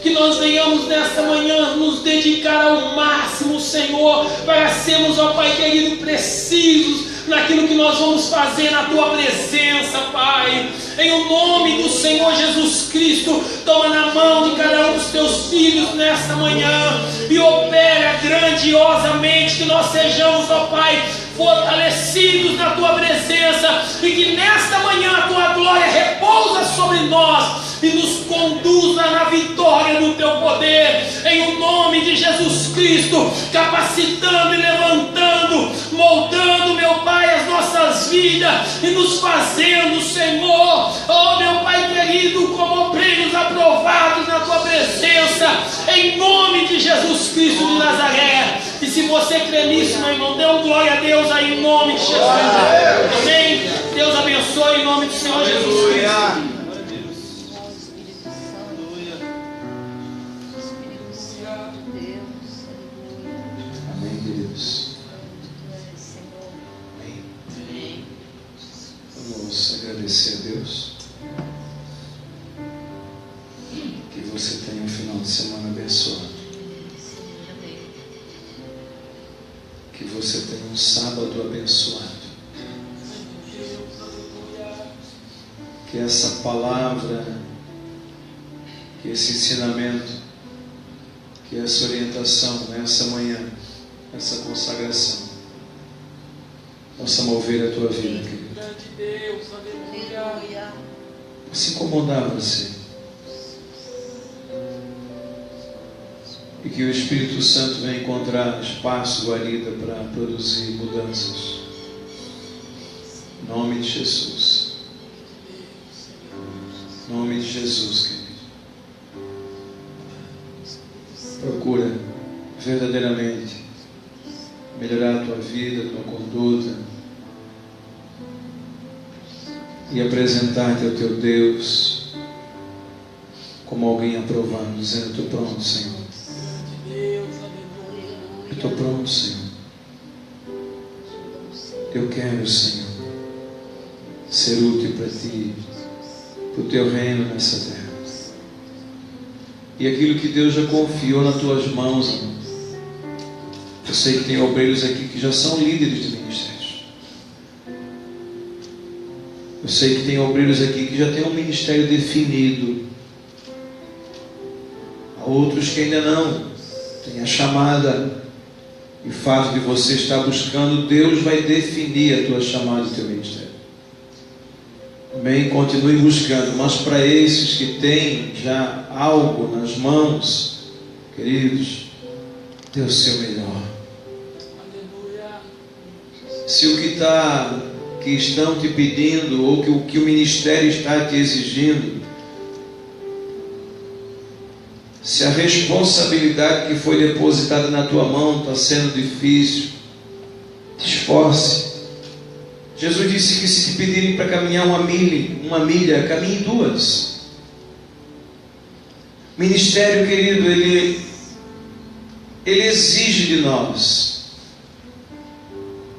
Que nós venhamos nesta manhã nos dedicar ao máximo, Senhor, para sermos, ó Pai querido, precisos naquilo que nós vamos fazer na Tua presença, Pai. Em o nome do Senhor Jesus Cristo, toma na mão de cada um dos Teus filhos nesta manhã e opera grandiosamente, que nós sejamos, ó Pai, fortalecidos na Tua presença e que nesta manhã a Tua glória repousa sobre nós e nos conduza na vitória do Teu poder, em o nome de Jesus Cristo, capacitando e levantando, moldando, meu Pai, as nossas vidas e nos fazendo, Senhor, oh meu Pai querido, como obreiros aprovados na Tua presença, em nome de Jesus Cristo de Nazaré. E se você crê nisso, meu irmão, dê um glória a Deus aí em nome de Jesus. Amém? Deus abençoe em nome do Senhor Jesus Cristo. Amém, queridos. Amém. Vamos agradecer a Deus. Que você tenha um final de semana abençoado. Que você tenha um sábado abençoado. Que essa palavra, que esse ensinamento, que essa orientação nessa manhã, essa consagração, possa mover a tua vida, querido. Se incomodar você. E que o Espírito Santo venha encontrar espaço, guarida para produzir mudanças. Em nome de Jesus. Em nome de Jesus, querido. Procura verdadeiramente melhorar a tua vida, a tua conduta e apresentar-te ao teu Deus como alguém aprovado, dizendo: estou pronto, Senhor. Estou pronto, Senhor. Eu quero, Senhor, ser útil para Ti, para o Teu reino nessa terra. E aquilo que Deus já confiou nas Tuas mãos, irmão. Eu sei que tem obreiros aqui que já são líderes de ministérios. Eu sei que tem obreiros aqui que já têm um ministério definido. Há outros que ainda não têm a chamada. E o fato de você estar buscando, Deus vai definir a tua chamada e o teu ministério. Amém? Continue buscando. Mas para esses que têm já algo nas mãos, queridos, dê o seu melhor. Se o que estão te pedindo, ou que o que o ministério está te exigindo, se a responsabilidade que foi depositada na tua mão está sendo difícil, te esforce. Jesus disse que se te pedirem para caminhar uma milha, caminhe 2. Ministério, querido, ele exige de nós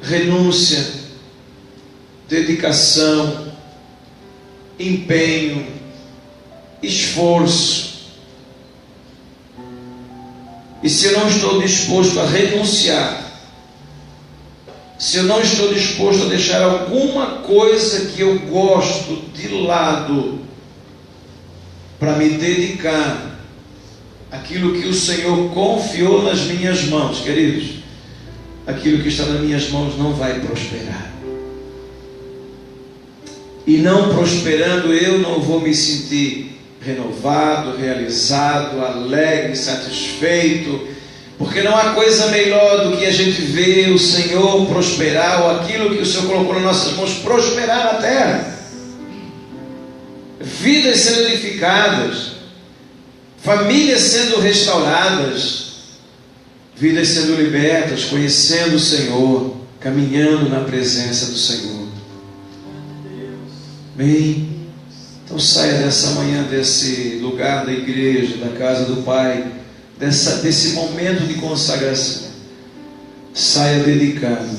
renúncia, dedicação, empenho, esforço. E se eu não estou disposto a renunciar, se eu não estou disposto a deixar alguma coisa que eu gosto de lado para me dedicar aquilo que o Senhor confiou nas minhas mãos, queridos, aquilo que está nas minhas mãos não vai prosperar. E não prosperando, eu não vou me sentir renovado, realizado, alegre, satisfeito, porque não há coisa melhor do que a gente ver o Senhor prosperar, ou aquilo que o Senhor colocou nas nossas mãos prosperar na terra. Vidas sendo edificadas, famílias sendo restauradas, vidas sendo libertas, conhecendo o Senhor, caminhando na presença do Senhor. Amém? Então saia dessa manhã, desse lugar da igreja, da casa do Pai, desse momento de consagração. Saia dedicado,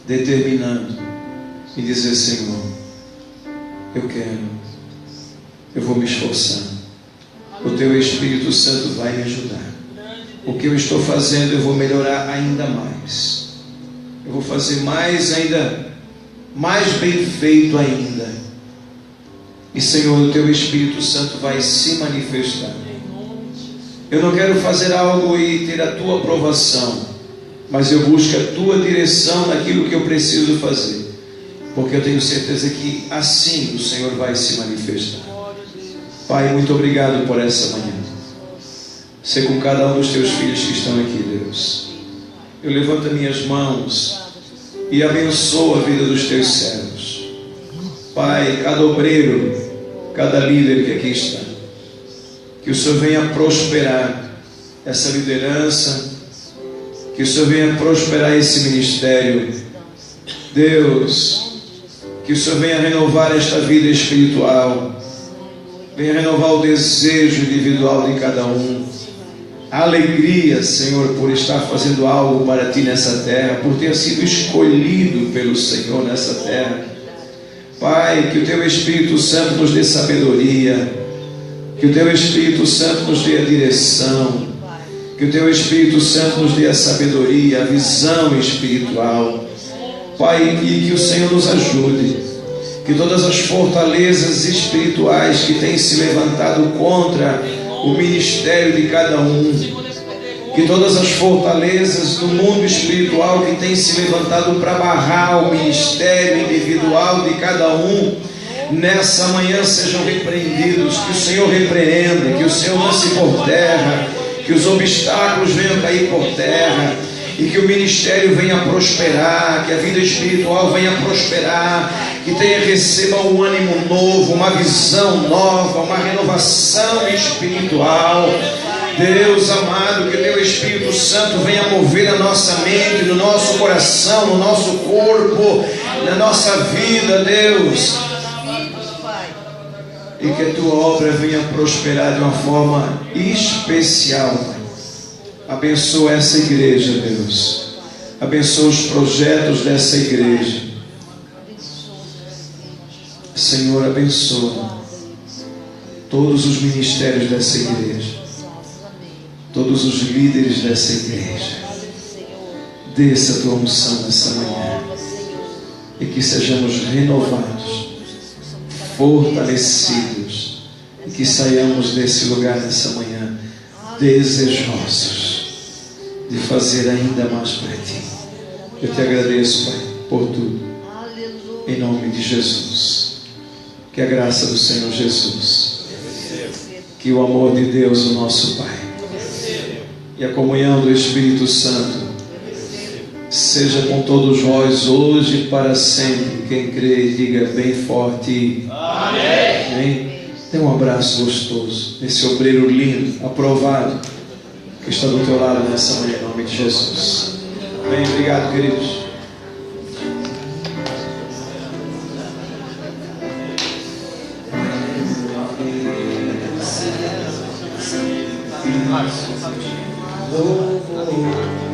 determinando e dizer: Senhor, eu quero, eu vou me esforçar, o Teu Espírito Santo vai me ajudar. O que eu estou fazendo eu vou melhorar ainda mais, eu vou fazer mais ainda, mais bem feito ainda. E Senhor, o Teu Espírito Santo vai se manifestar. Eu não quero fazer algo e ter a Tua aprovação, mas eu busco a Tua direção naquilo que eu preciso fazer, porque eu tenho certeza que assim o Senhor vai se manifestar. Pai, muito obrigado por essa manhã. Ser com cada um dos Teus filhos que estão aqui, Deus. Eu levanto as minhas mãos e abençoo a vida dos Teus servos. Pai, cada obreiro, cada líder que aqui está, que o Senhor venha prosperar essa liderança, que o Senhor venha prosperar esse ministério. Deus, que o Senhor venha renovar esta vida espiritual, venha renovar o desejo individual de cada um, a alegria, Senhor, por estar fazendo algo para Ti nessa terra, por ter sido escolhido pelo Senhor nessa terra. Pai, que o Teu Espírito Santo nos dê sabedoria, que o Teu Espírito Santo nos dê a direção, que o Teu Espírito Santo nos dê a sabedoria, a visão espiritual. Pai, e que o Senhor nos ajude, que todas as fortalezas espirituais que têm se levantado contra o ministério de cada um, que todas as fortalezas do mundo espiritual que têm se levantado para barrar o ministério individual de cada um, nessa manhã sejam repreendidos, que o Senhor repreenda, que o Senhor lance por terra, que os obstáculos venham cair por terra, e que o ministério venha prosperar, que a vida espiritual venha prosperar, que receba um ânimo novo, uma visão nova, uma renovação espiritual. Deus amado, que o Teu Espírito Santo venha mover a nossa mente, no nosso coração, no nosso corpo, na nossa vida, Deus, e que a Tua obra venha prosperar de uma forma especial, Pai. Abençoa essa igreja, Deus. Abençoa os projetos dessa igreja. Senhor, abençoa todos os ministérios dessa igreja, todos os líderes dessa igreja. Desça a Tua unção nessa manhã, e que sejamos renovados, fortalecidos, e que saiamos desse lugar nessa manhã desejosos de fazer ainda mais para Ti. Eu Te agradeço, Pai, por tudo, em nome de Jesus. Que a graça do Senhor Jesus, que o amor de Deus, o nosso Pai, e a comunhão do Espírito Santo seja com todos vós hoje e para sempre. Quem crê, diga bem forte: amém. Amém. Dê um abraço gostoso nesse obreiro lindo, aprovado, que está do teu lado nessa manhã, em nome de Jesus. Amém. Obrigado, queridos. Oh, oh, oh.